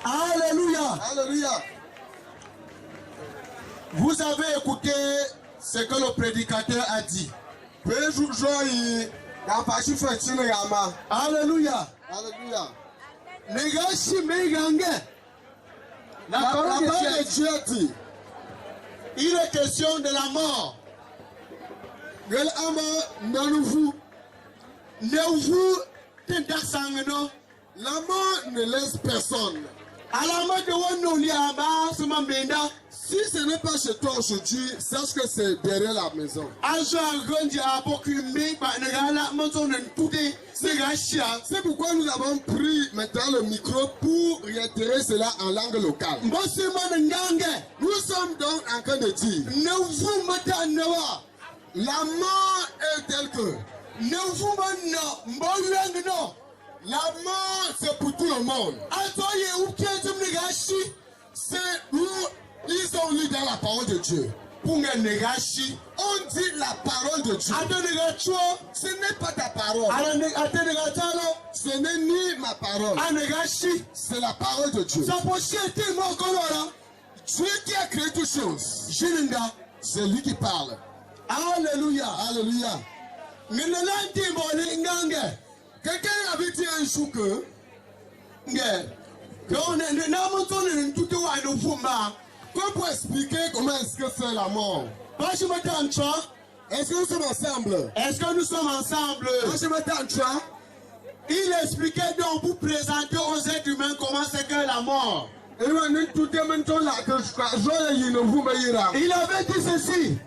Alléluia. Alléluia. Vous avez écouté ce que le prédicateur a dit. Alléluia. Alléluia. La parole de Dieu dit, il est question de la mort. La mort ne laisse personne. Si ce n'est pas chez toi aujourd'hui, sache que c'est derrière la maison. C'est pourquoi nous avons pris maintenant le micro pour réitérer cela en langue locale. Nous sommes donc en train de dire, la mort est telle que la mort c'est pour tout le monde. C'est où ils ont lu dans la parole de Dieu. On dit la parole de Dieu. Ce n'est pas ta parole. Ce n'est ni ma parole. C'est la parole de Dieu. Dieu qui a créé toutes choses. C'est lui qui parle. Alléluia. Alléluia. Quelqu'un avait dit un jour que pour expliquer comment est-ce que c'est la mort. Est-ce que nous sommes ensemble? Il expliquait donc pour présenter aux êtres humains comment c'est que la mort. Il avait dit ceci.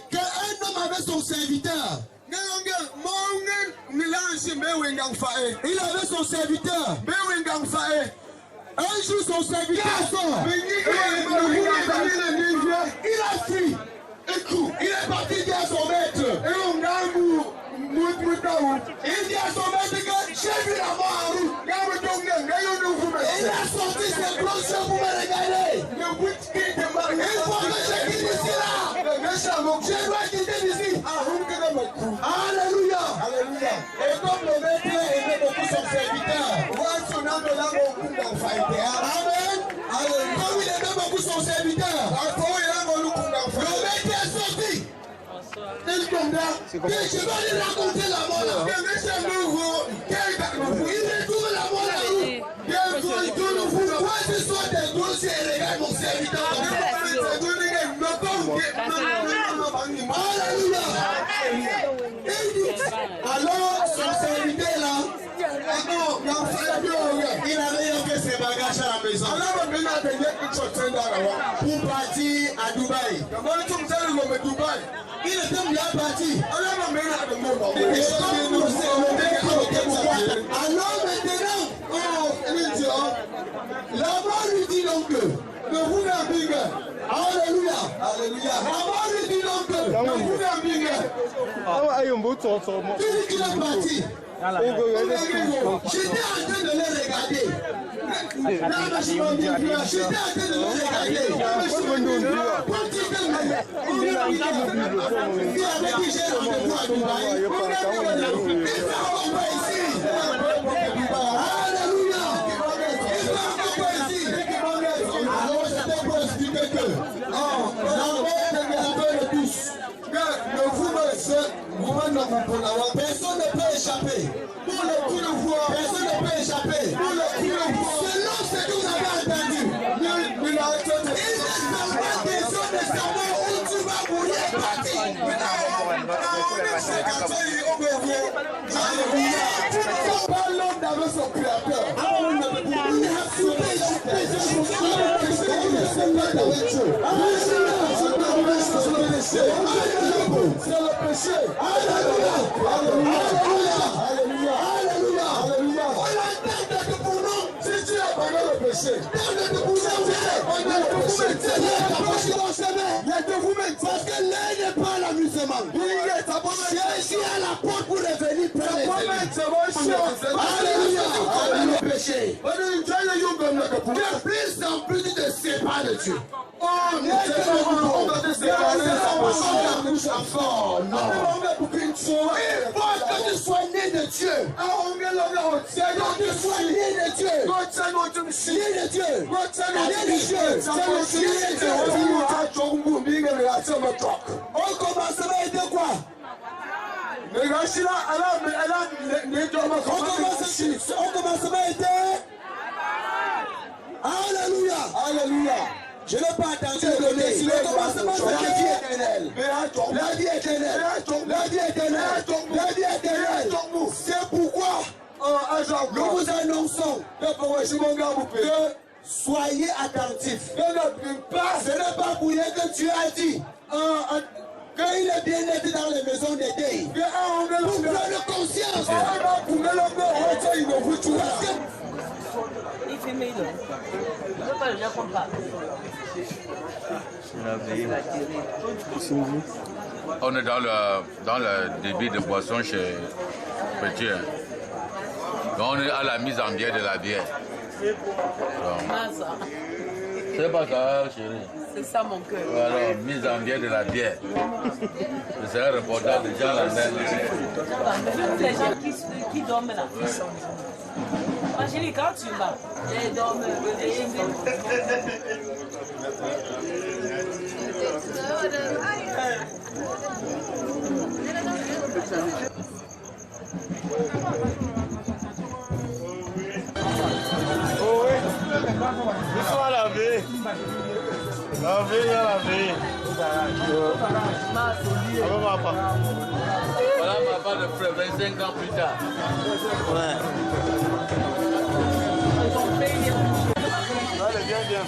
Qu'un homme avait son serviteur. Il avait son serviteur. Un jour son serviteur sort. Il a fui. Il est parti dire à son maître. Il dit à son maître que j'ai vu la mort en route. Il a sorti ses grosses yeux pour me regarder. Une fois que j'ai quitté ici là, je dois quitter d'ici. Alléluia. Et comme le maître aimait beaucoup son serviteur, amen. Comme il aimait beaucoup son serviteur, le maître est sorti. Il tomba. Je vais lui raconter la mort là. Il retrouve la mort là. Moi je sois des dossiers et regarde mon serviteur. Alléluia. Alors son serviteur là, il avait fait ses bagages à la maison pour partir à Dubaï. Il était bien parti. Alors maintenant, la mort lui dit donc que ne vous n'abîmez. Alléluia. La mort lui dit donc que ne vous n'abîmez. Il dit qu'il est parti. J'étais en train de les regarder. J'étais en train de les regarder. Alléluia. Alors c'était pour expliquer que la mort est de tous. Ne vous personne ne peut échapper. Pour le coup de voix, personne ne peut échapper. Pour le coup de voix, selon ce que vous avez entendu, il n'est pas question de savoir où tu vas mourir partir. Parlons d'avec son créateur. C'est le péché. Alléluia. On l'entend pour nous. Si tu abandonnes le péché, parce que l'air n'est pas l'amusement. Jésus à la porte pour revenir prendre Alléluia. Le péché. De plus en plus tu te sépares de Dieu. Non. que tu sois né de Dieu. Donc tu sois né de Dieu. Né de Dieu. Au commencement était quoi? Au commencement était. Alléluia. Alléluia. Je n'ai pas entendu le commencement c'est la vie éternelle. La vie éternelle. La vie éternelle. La vie éternelle. C'est pourquoi nous vous annonçons que soyez attentifs. Ce n'est pas pour rien que Dieu a dit qu'il est bien être dans les maisons des deuils. Pour prendre conscience. Il fait mieux. Je ne peux pas le dire comme ça. On est dans le débit de boisson chez Petit. Donc on est à la mise en bière de la bière. C'est pas ça, chérie. C'est ça mon cœur. Alors, mise en bière de la bière. C'est un reportage de Jean Lambert. Les gens qui dorment là. Angélique, quand tu vas, ils dorment. Bonsoir la vie. La vie, la vie. Voilà ma part de frère, 25 ans plus tard. Ouais. Allez, viens, viens.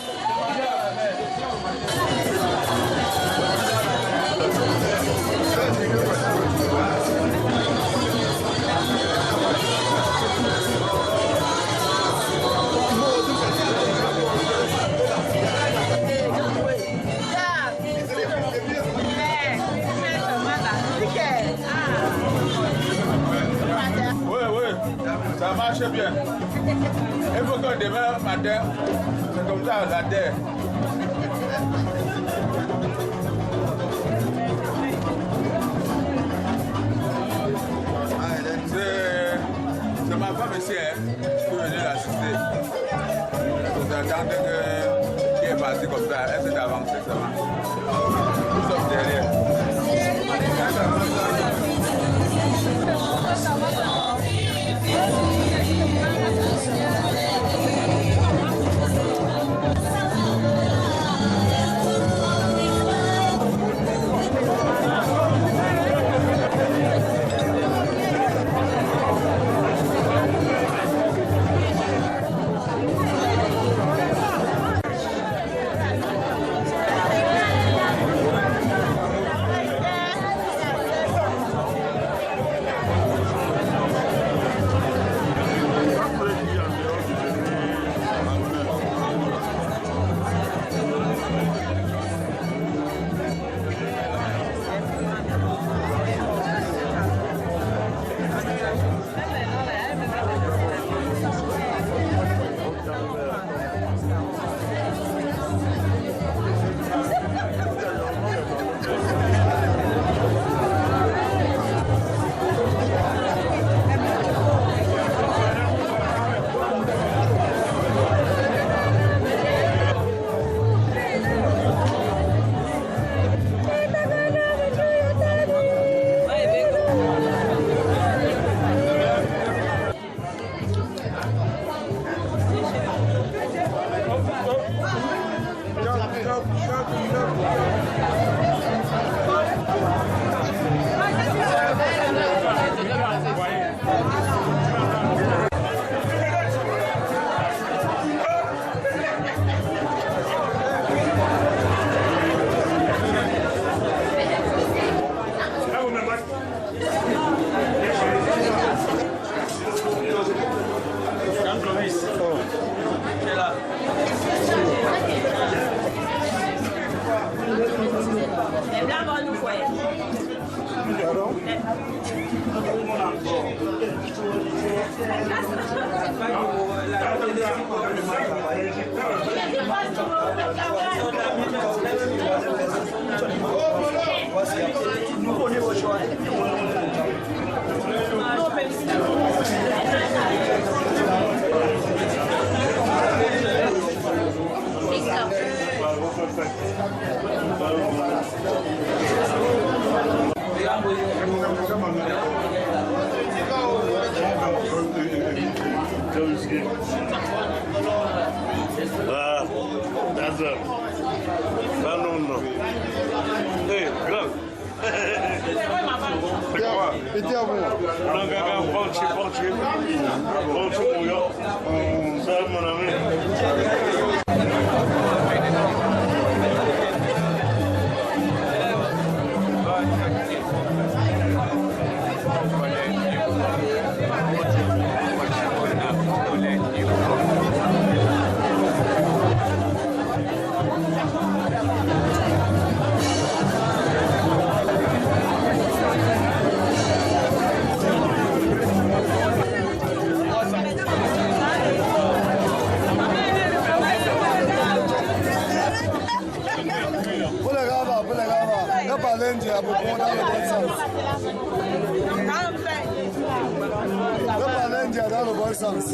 Ça marche bien. Il faut que demain matin, c'est comme ça la terre. C'est ma femme ici, hein, qui est venue l'assister. J'attendais qu'elle est partie comme ça, elle s'est avancée seulement. Nous sommes derrière. Nous connaissons vos choix. That's it. No. Hey, grand. C'est quoi? Petit à vous. Salut mon ami. Dans le bon sens.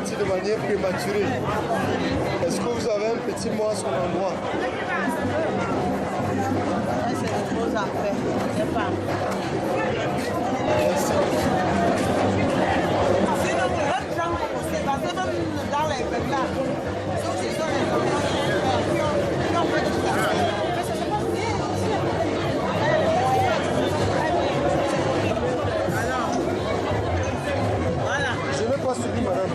De manière prématurée. Est-ce que vous avez un petit mot à son endroit? C'est des choses à faire. Je sais pas. Merci. C'est notre gens c'est parce que même dans les pays là, ce sont les enfants qui ont fait tout ça. Mais ça se passe bien. Voilà. Je n'ai pas suivi, madame.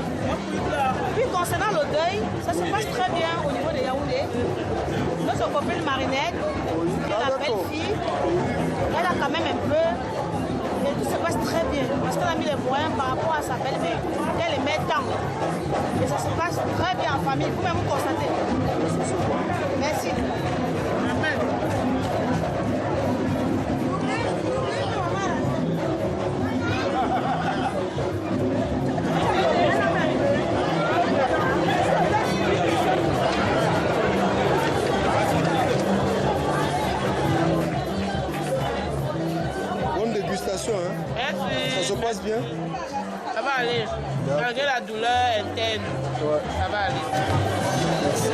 Puis concernant le deuil, ça se passe très bien au niveau de Yaoundé. Notre copine Marinette, qui est la belle-fille, elle a quand même un peu, et tout se passe très bien, parce qu'elle a mis les moyens par rapport à sa belle-mère, elle les met tant. Et ça se passe très bien en famille, vous-même vous constatez. Merci. Bonne dégustation, hein? Merci. Ça se passe bien? Ça va aller. Malgré la douleur interne, Ouais. ça va aller. Merci.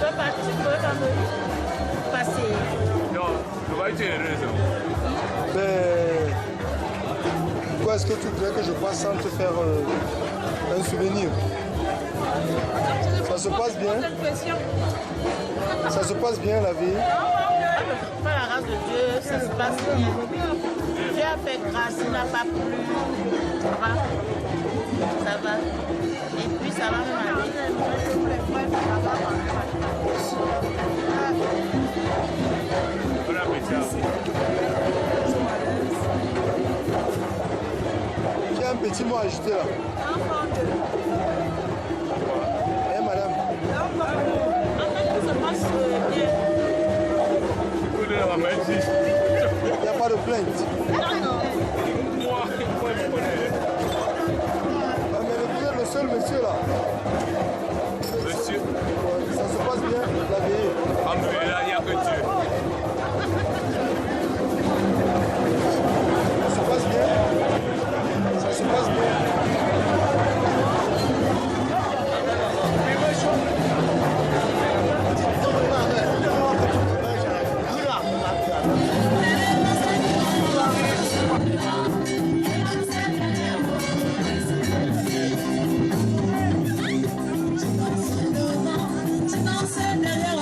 peux pas, tu peux pas me passer. Non, tu vas être heureuse. Mais pourquoi est-ce que tu voudrais que je passe sans te faire un souvenir? Ça se passe bien? Ça se passe bien la vie? Par la grâce de Dieu, ça se passe bien. Dieu a fait grâce, il n'a pas plu. Ça va. Et puis ça va même aller. Bon appétit. J'ai un petit mot à ajouter là. Eh madame. En fait, tout se passe bien. Il n'y a pas de plainte. Moi, je connais. Ah, mais vous êtes le seul monsieur là. Monsieur, Ça se passe bien la vie. alhamdoulilah, il n'y a que Dieu. Ça se passe bien. Ça se passe bien. Tu danses derrière,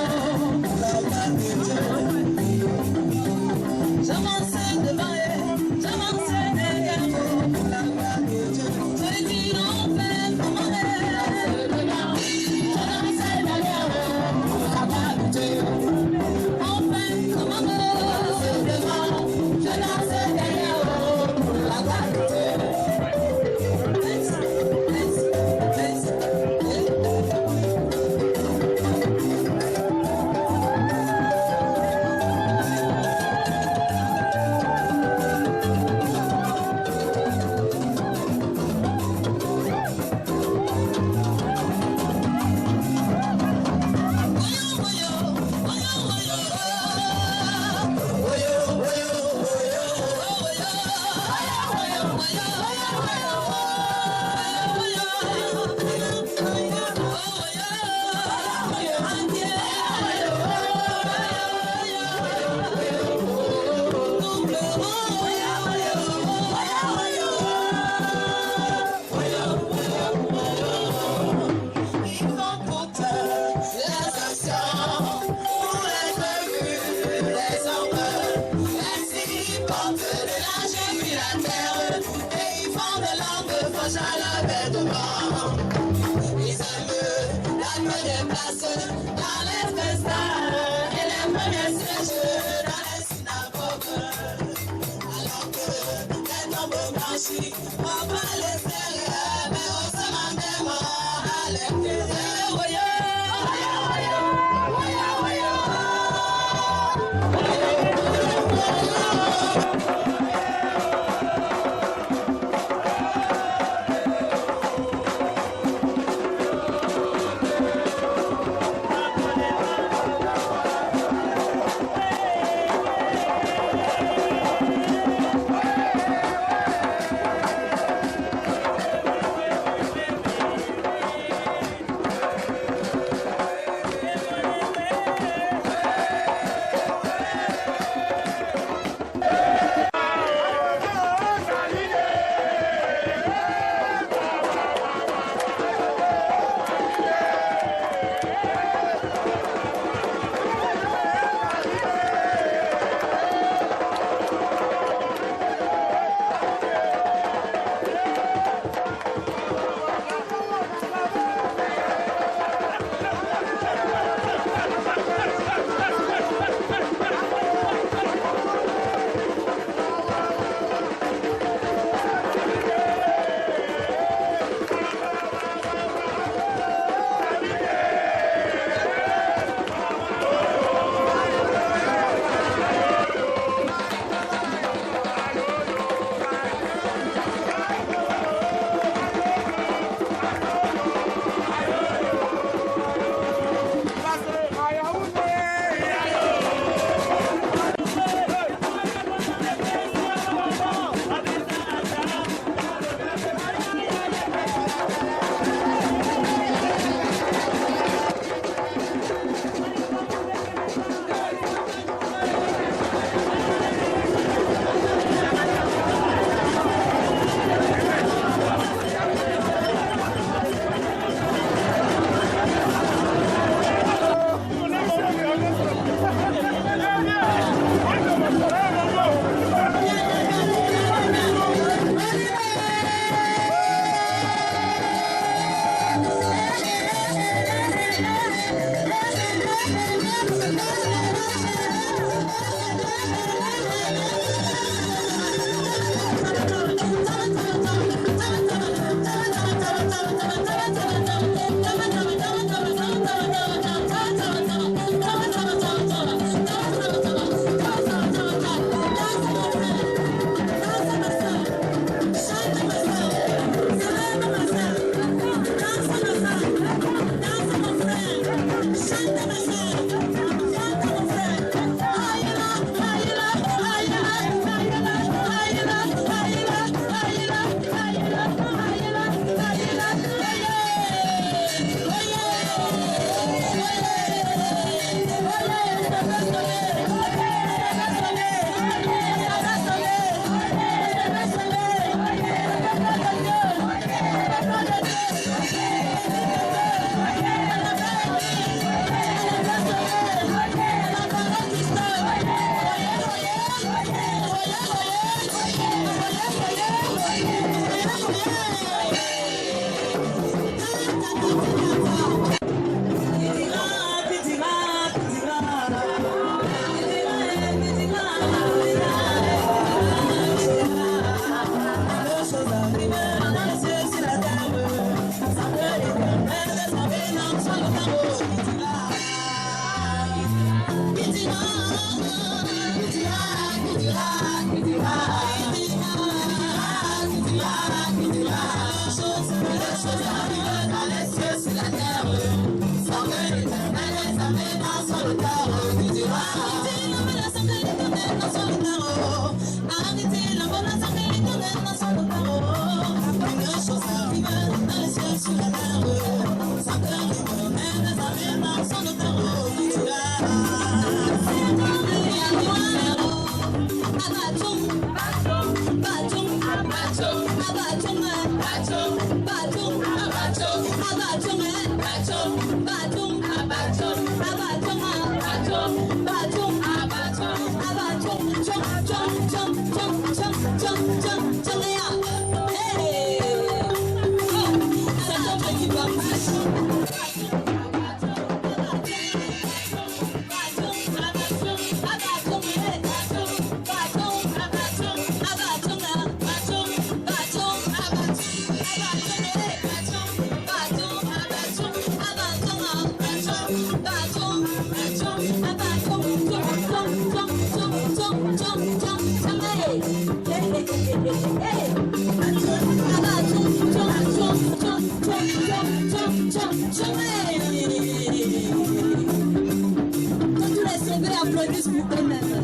Applaudissent pour eux-mêmes.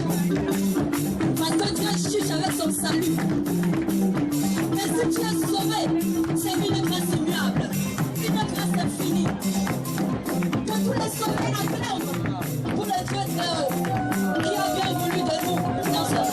Parce que Dieu juge avec son salut. Mais si tu es sauvé, c'est une grâce immuable, une grâce infinie. Que tous les sauvés acclament pour le Dieu très haut qui a bien voulu de nous dans sa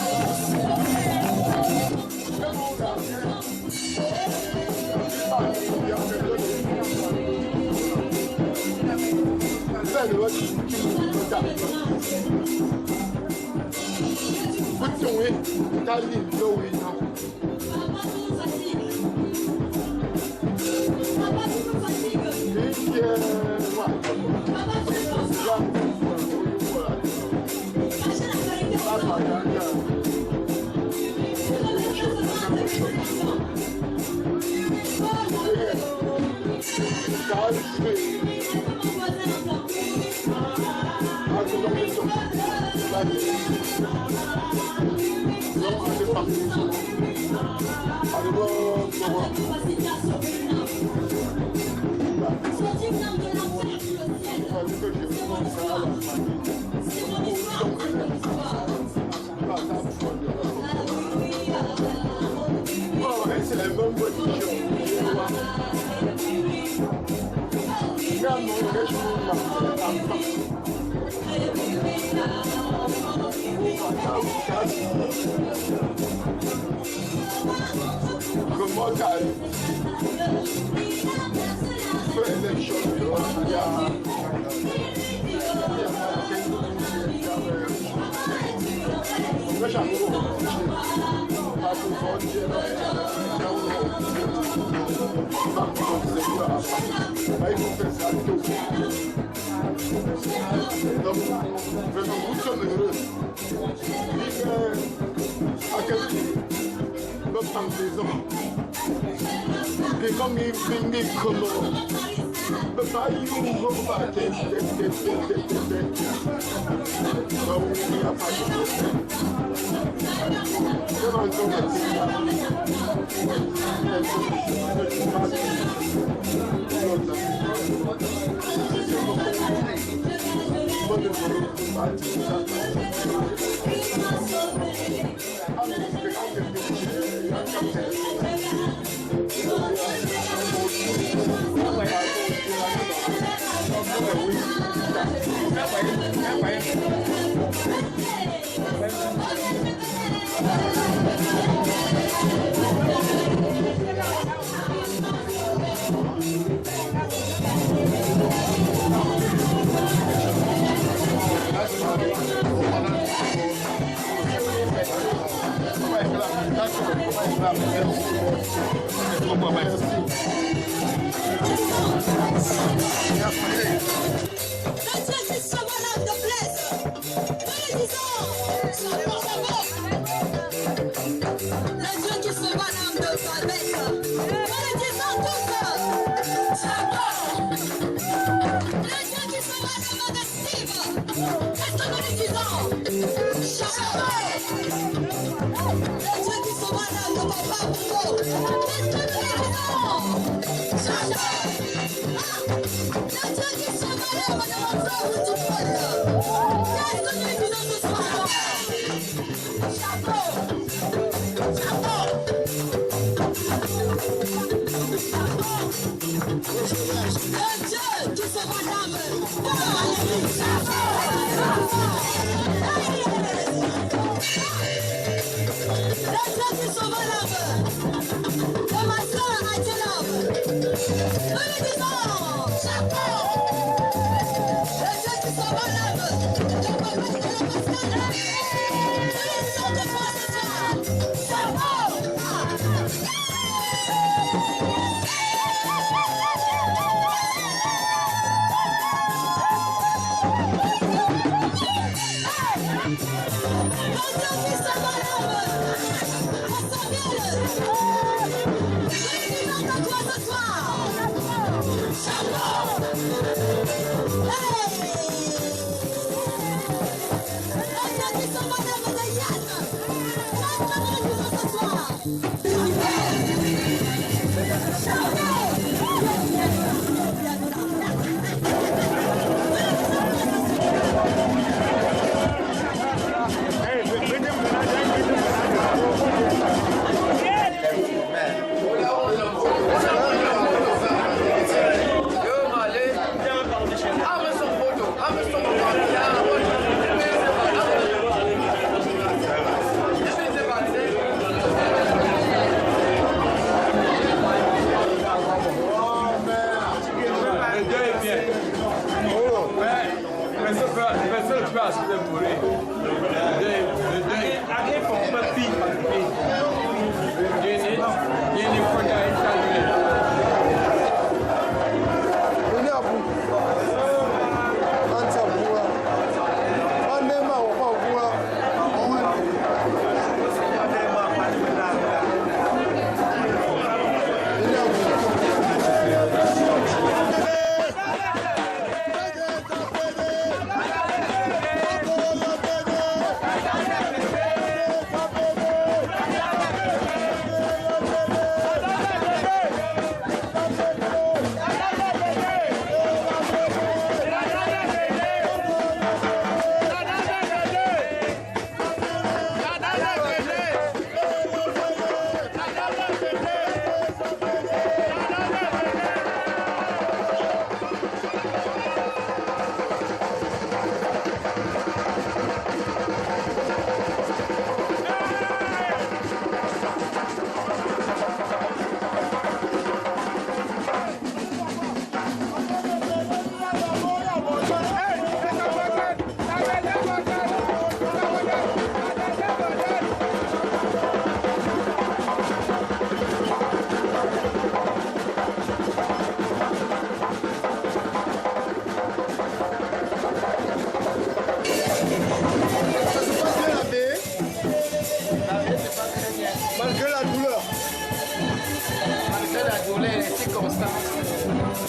C'est la même position. Comment t'as fait l'élection il y a donc, vraiment, nous sommes heureux. Notre maison, que comme il finit comme le pays où on va donc il n'y a pas Hey!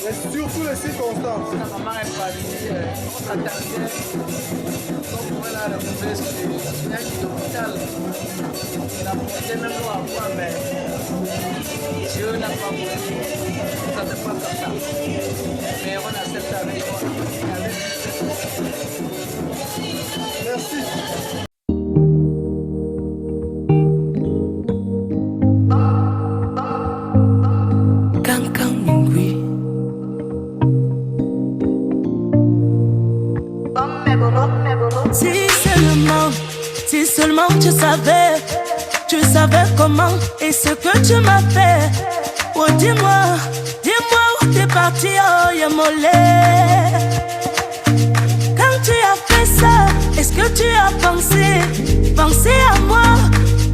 Et surtout les circonstances. La maman est partie, attaquée. Donc voilà, la mauvaise qui est l'hôpital. Il a porté même nous à voir, mais Dieu n'a pas voulu. Ça ne fait pas comme ça. Mais on accepte avec moi. Merci. Si seulement tu savais comment et ce que tu m'as fait. Oh dis-moi où t'es parti, oh Yamolé. Quand tu as fait ça, est-ce que tu as pensé à moi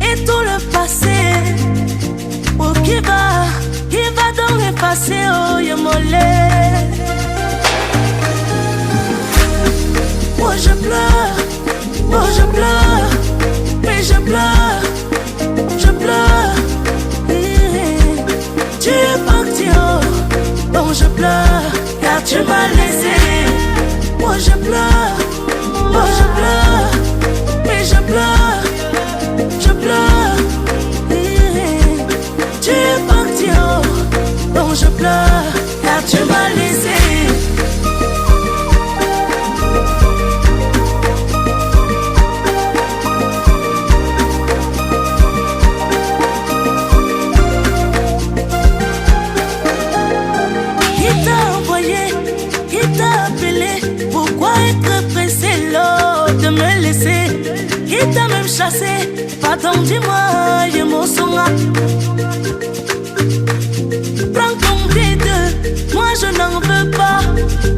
et tout le passé? Oh qui va donc effacer, oh Yamolé. Oh je pleure, mais je pleure. Tu es parti, oh, donc je pleure, car tu m'as laissé. Oh je pleure, mais je pleure. Tu es parti, oh, donc je pleure, car tu m'as laissé. Qui t'a même chassé, pardon dis-moi, y'a mon son. Prends ton vide, moi je n'en veux pas.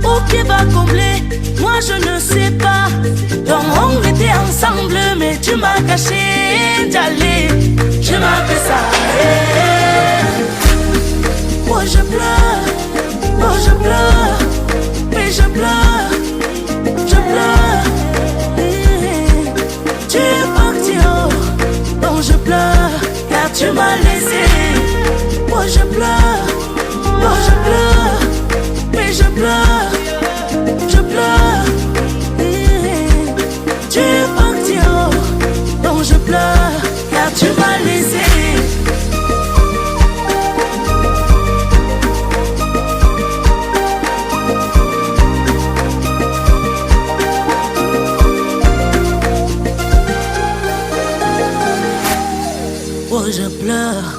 Où qui va combler, moi je ne sais pas. Donc on était ensemble, mais tu m'as caché, d'aller, je m'as fait ça. Oh je pleure, mais je pleure. Tu es parti, oh, donc je pleure, car tu m'as laissé. Oh je pleure, mais je pleure. Tu es parti, oh, donc je pleure, car tu m'as laissé. Oh je pleure,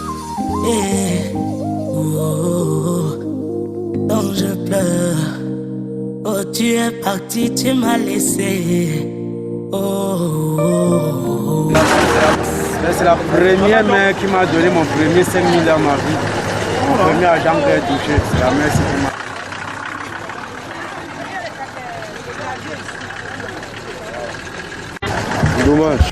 donc je pleure. Oh tu es parti, tu m'as laissé. C'est la première main qui m'a donné mon premier 5 000 dans ma vie. Mon premier argent que j'ai touché, c'est la main qui m'a... Dommage.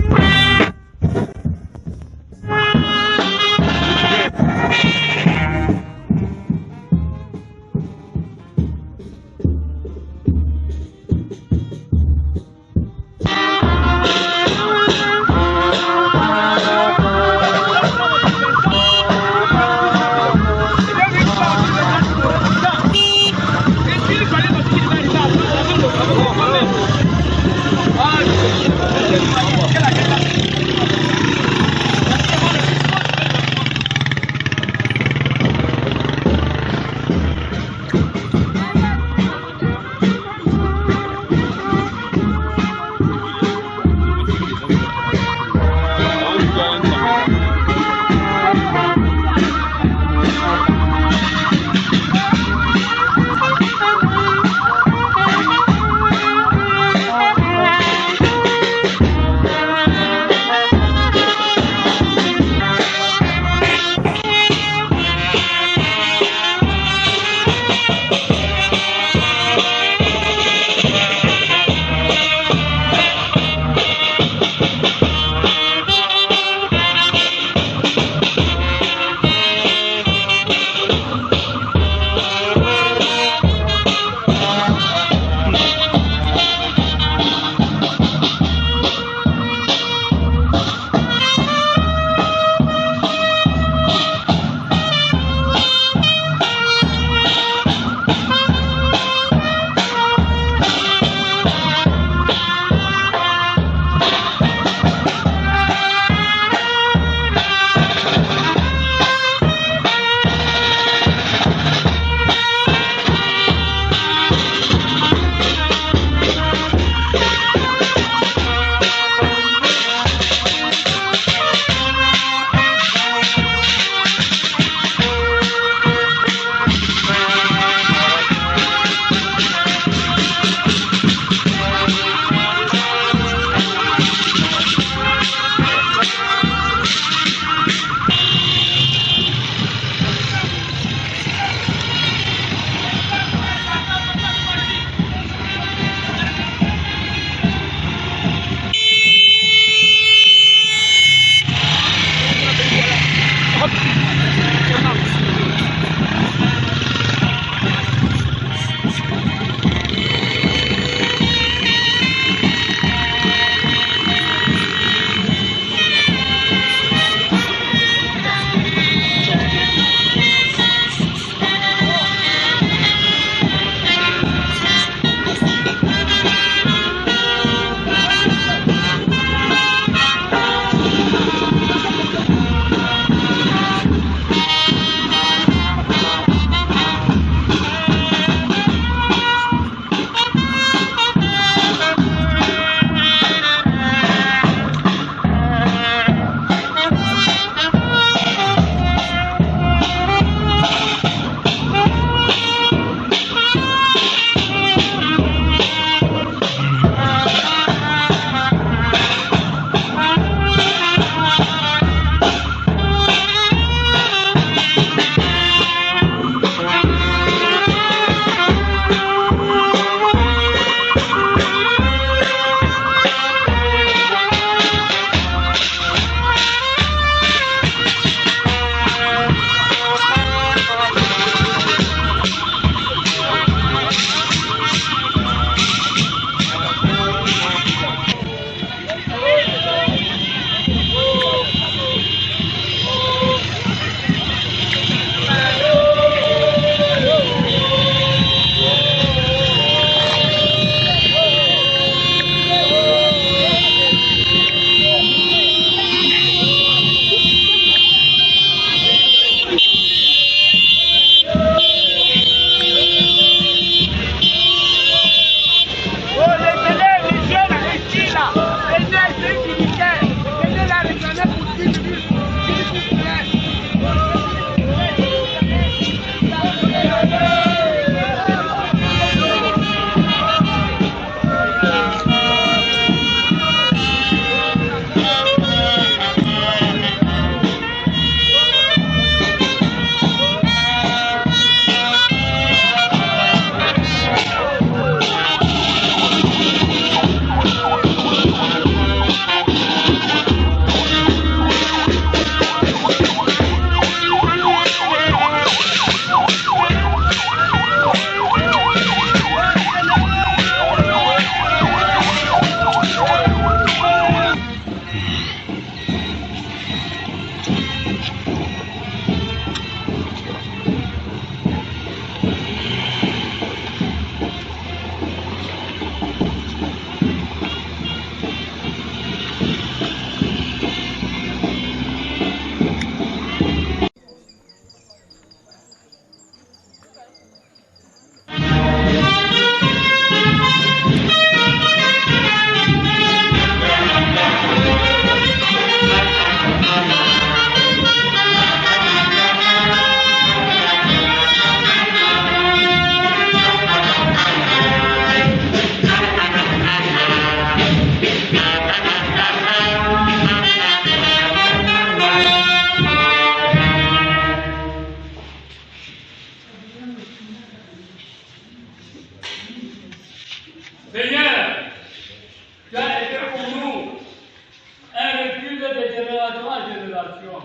de génération en génération,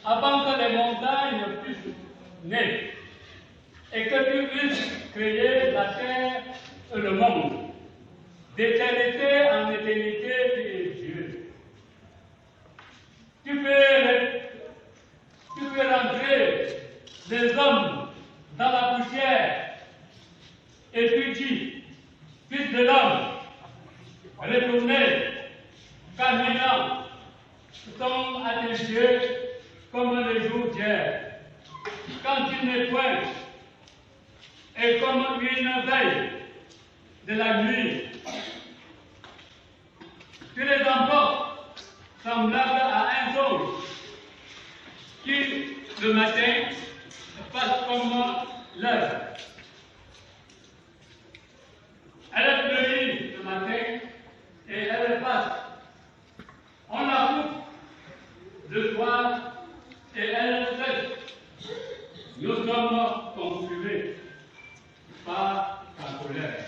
avant que les montagnes puissent naître et que tu puisses créer la terre et le monde. D'éternité en éternité, tu es Dieu. Tu peux rentrer les hommes dans la poussière et tu dis, fils de l'homme, retournez, caminant, sont à tes yeux comme les jours d'hier. Quand il n'est point, et comme une veille de la nuit, tu les emportes semblables à un songe qui, le matin, passe comme l'heure. Elle fleurit le matin et elle passe. On la coupe le soir et elle cesse. Nous sommes consumés par la colère.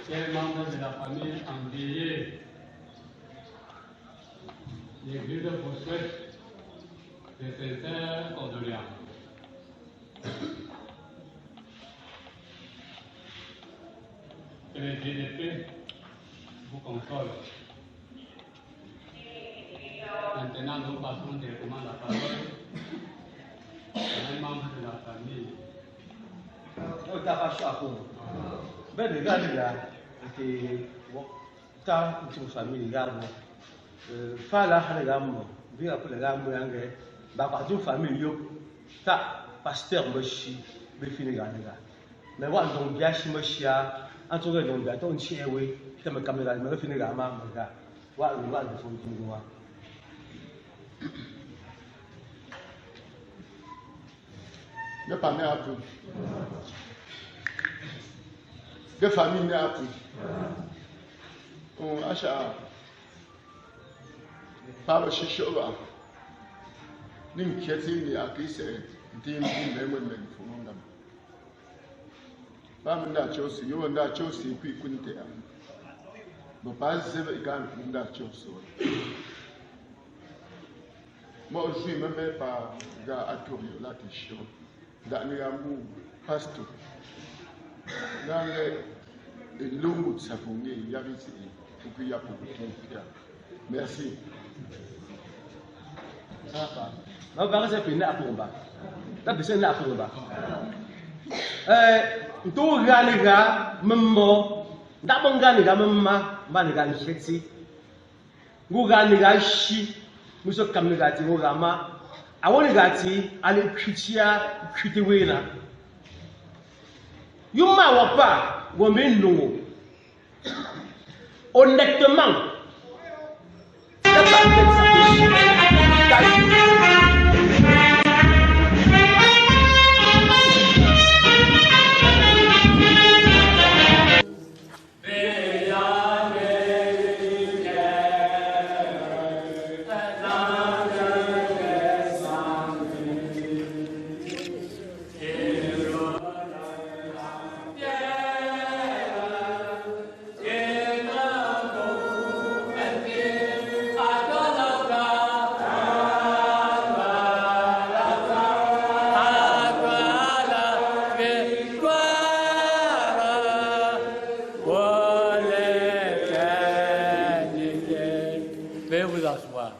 Chers membres de la famille endeuillée, l'Église vous souhaite de sincères condoléances. Que les dieux de paix vous consolent. Maintenant, nous passons directement la parole à un membre de la famille. Ben les gars là, que ta une famille gars fa la hale gamo, bi a pour les gars moyange, ba kwa une famille yo, ta pasteur moshi, be fini gars là. Mais wa donc bien si moshi a, en tout cas donc bien ton chien oui, qui me caméra, me fini gars ma gars, wa de fond qui moi. Ne pas à tout. De famille n'est à tout. On achète par le chichova. N'inquiétez ni à qui c'est dim même fondam. Pas m'da chose, yo m'da chose puis kunte. Bon pas zéro égal m'da chose. Moi je suis même pas gars à tour là qui chaud. Dans les amours pasteur. Dans les longs savonniers, il y a ici, pour qu'il y a beaucoup de temps. Merci. Non, par exemple, il n'y a pas de combat. Là, il n'y a pas de combat. Tout les gars, même d'abord, les gars, même les gars, les sexy. Vous les gars, chi, nous sommes comme les gars, nous sommes avant les gars, allez, cutie, là. Yuma wapa wame nungo honnêtement. Veuillez vous asseoir.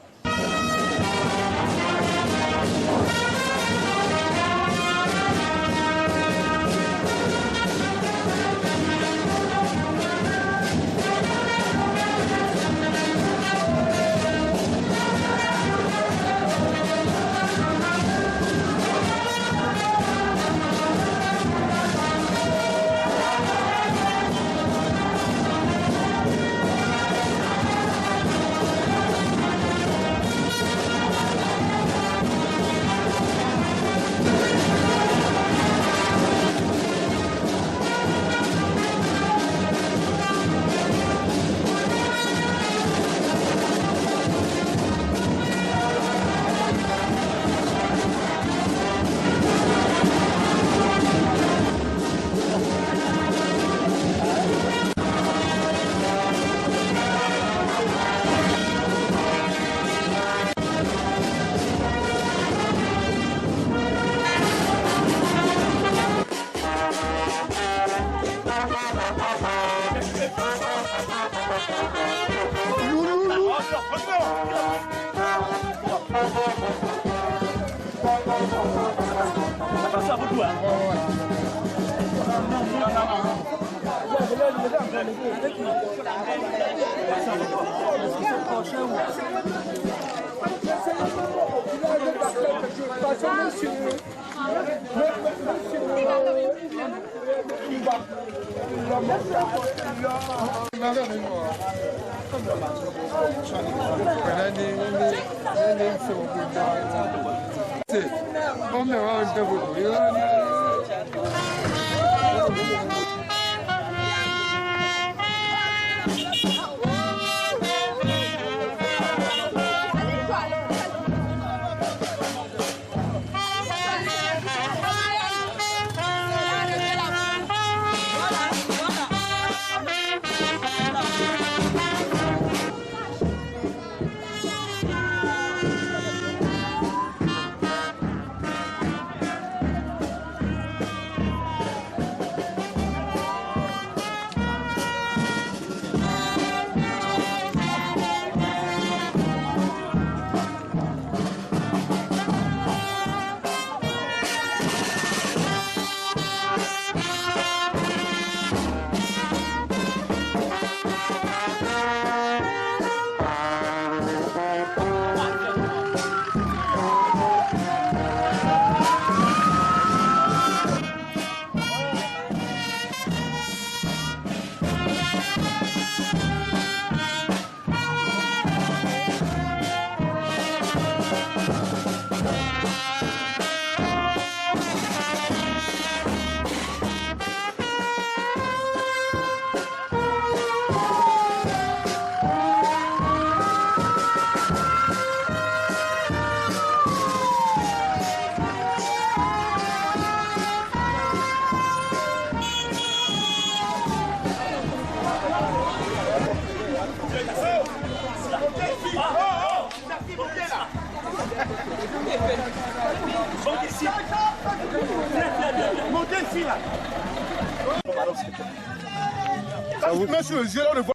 Ça vous met sur les yeux, là, on le voit.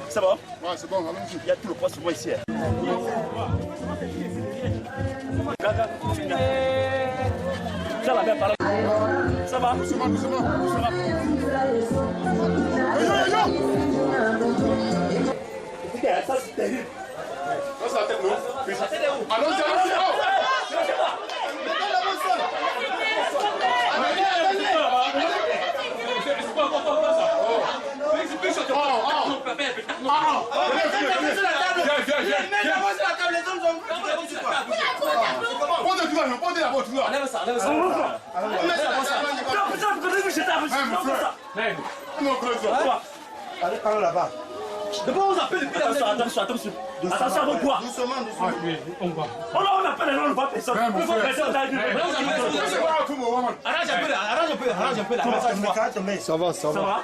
Ça va? Ouais, c'est bon, allons-y. Il y a tout le poids sur moi ici. Ça va bien par là. Ça va? Doucement, doucement. Yo, yo, yo! Ça, c'est terrible. Ça, c'est la tête, non? Allons-y, allons-y, oh! Allez, parle là-bas. D'abord, on appelle les filles. Attention. Attention, avec quoi? Doucement. On appelle les gens, on ne voit personne. Arrange un peu là. Ça va.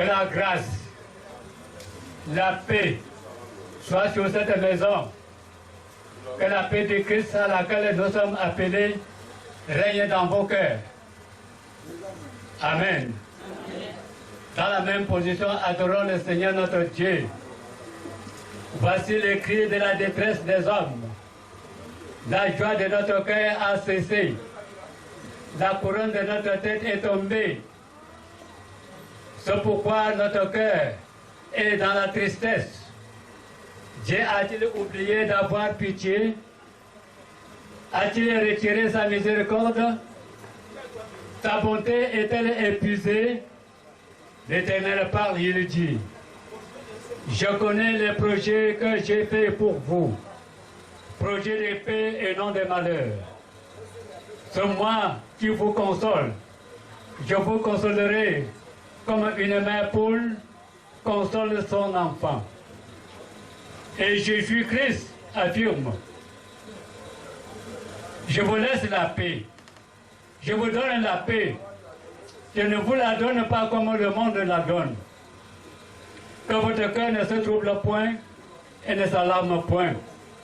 Que la grâce, la paix soit sur cette maison. Que la paix de Christ à laquelle nous sommes appelés règne dans vos cœurs. Amen. Dans la même position, adorons le Seigneur notre Dieu. Voici les cris de la détresse des hommes. La joie de notre cœur a cessé. La couronne de notre tête est tombée. C'est pourquoi notre cœur est dans la tristesse. Dieu a-t-il oublié d'avoir pitié? A-t-il retiré sa miséricorde? Sa bonté est-elle épuisée? L'Éternel parle, il dit, je connais les projets que j'ai faits pour vous, projets de paix et non de malheur. C'est moi qui vous console. Je vous consolerai comme une mère poule console son enfant. Et Jésus-Christ affirme, je vous laisse la paix, je vous donne la paix, je ne vous la donne pas comme le monde la donne. Que votre cœur ne se trouble point et ne s'alarme point.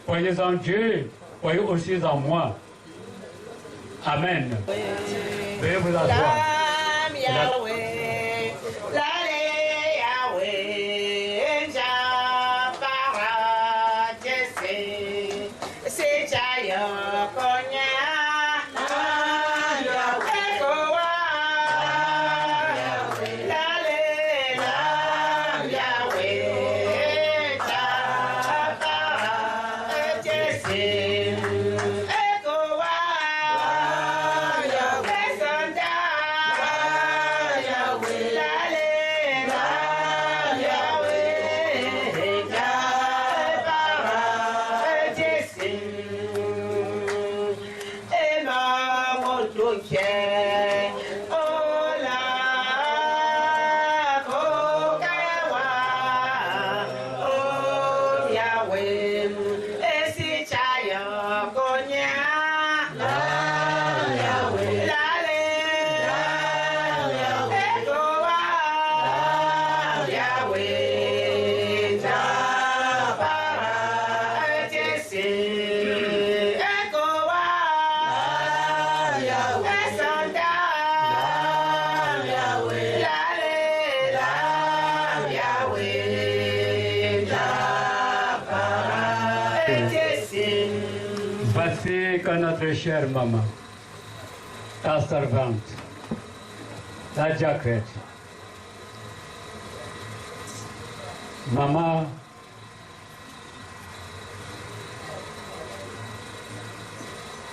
Croyez en Dieu, croyez aussi en moi. Amen. Veuillez vous asseoir. Voici que notre chère maman, ta servante, la diacrète, maman,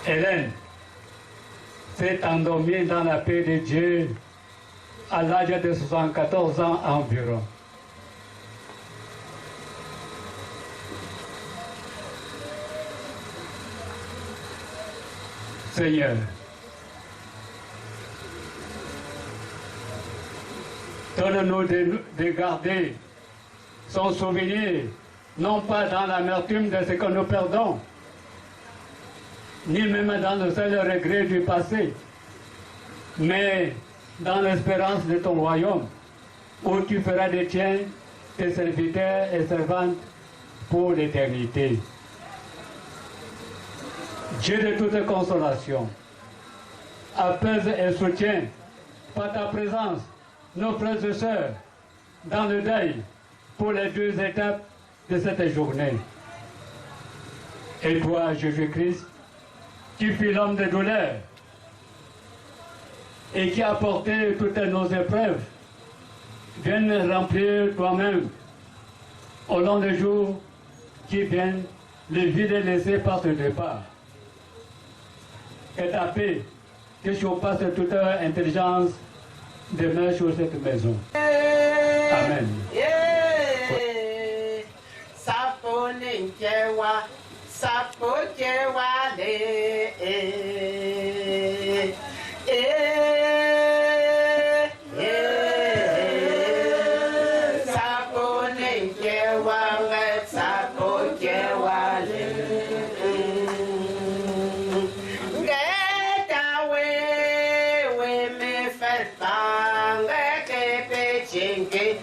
Hélène s'est endormie dans la paix de Dieu à l'âge de 74 ans environ. Seigneur, donne-nous de garder son souvenir, non pas dans l'amertume de ce que nous perdons, ni même dans le seul regret du passé, mais dans l'espérance de ton royaume, où tu feras des tiens, tes serviteurs et servantes pour l'éternité. Dieu de toute consolation, apaise et soutiens par ta présence nos frères et sœurs dans le deuil pour les 2 étapes de cette journée. Et toi, Jésus-Christ, qui fus l'homme de douleur et qui a porté toutes nos épreuves, viens remplir toi-même au long des jours qui viennent le vide laissé par ce départ. Et ta paix, que surpasse toute intelligence, demeure sur cette maison. Amen. Chinky,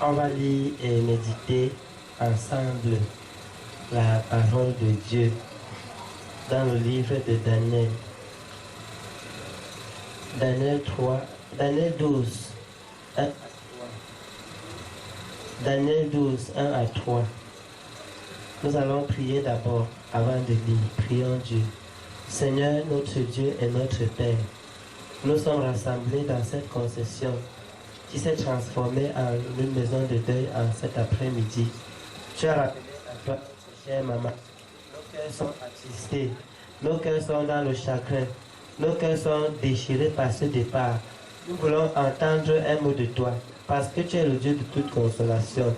On va lire et méditer ensemble la parole de Dieu dans le livre de Daniel. Daniel 3, Daniel 12, 1 à 3. Daniel 12, 1 à 3. Nous allons prier d'abord avant de lire. Prions Dieu. Seigneur, notre Dieu et notre Père, nous sommes rassemblés dans cette concession qui s'est transformée en une maison de deuil en cet après-midi. Tu as rappelé à toi, chère maman, nos cœurs sont attristés, nos cœurs sont dans le chagrin, nos cœurs sont déchirés par ce départ. Nous voulons entendre un mot de toi, parce que tu es le Dieu de toute consolation.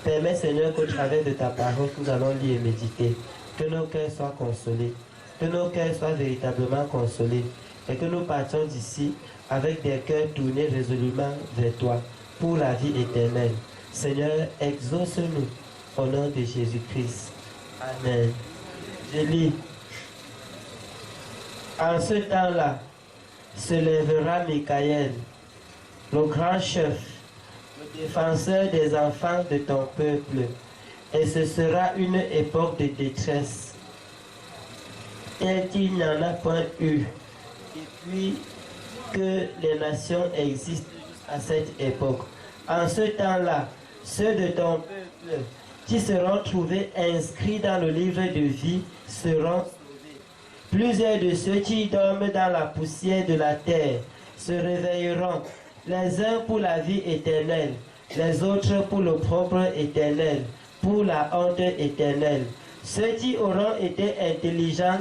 Permets, Seigneur, qu'au travers de ta parole, nous allons lire et méditer, que nos cœurs soient consolés, que nos cœurs soient véritablement consolés, et que nous partions d'ici avec des cœurs tournés résolument vers toi, pour la vie éternelle. Seigneur, exauce-nous au nom de Jésus-Christ. Amen. Je lis. En ce temps-là, se lèvera Michaël, le grand chef, le défenseur des enfants de ton peuple, et ce sera une époque de détresse, telle qu'il n'y en a point eu, depuis que les nations existent à cette époque. En ce temps-là, ceux de ton peuple qui seront trouvés inscrits dans le livre de vie seront sauvés. Plusieurs de ceux qui dorment dans la poussière de la terre se réveilleront, les uns pour la vie éternelle, les autres pour l'opprobre éternel, pour la honte éternelle. Ceux qui auront été intelligents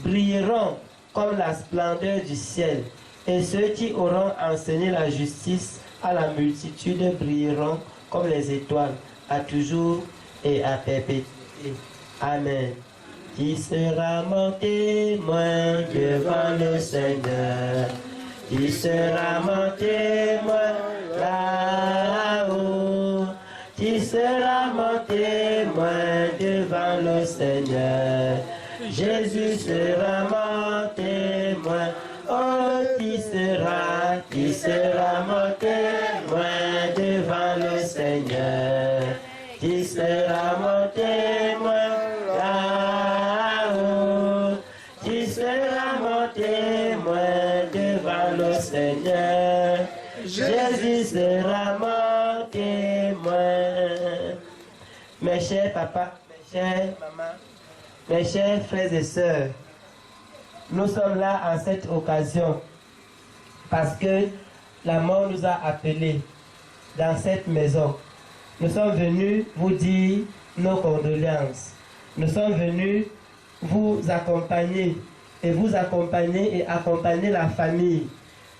brilleront comme la splendeur du ciel, et ceux qui auront enseigné la justice à la multitude brilleront comme les étoiles, à toujours et à perpétuité. Amen. Qui sera mon témoin devant le Seigneur? Qui sera mon témoin là-haut? Qui sera mon témoin devant le Seigneur? Jésus sera mon témoin. Oh, qui sera mon témoin devant le Seigneur? Qui sera mon témoin là-haut? Qui sera mon témoin devant le Seigneur? Jésus sera mon témoin. Mes chers papas, mes chères mamans, mes chers frères et sœurs, nous sommes là en cette occasion parce que la mort nous a appelés dans cette maison nous sommes venus vous dire nos condoléances. Nous sommes venus vous accompagner et vous accompagner et accompagner la famille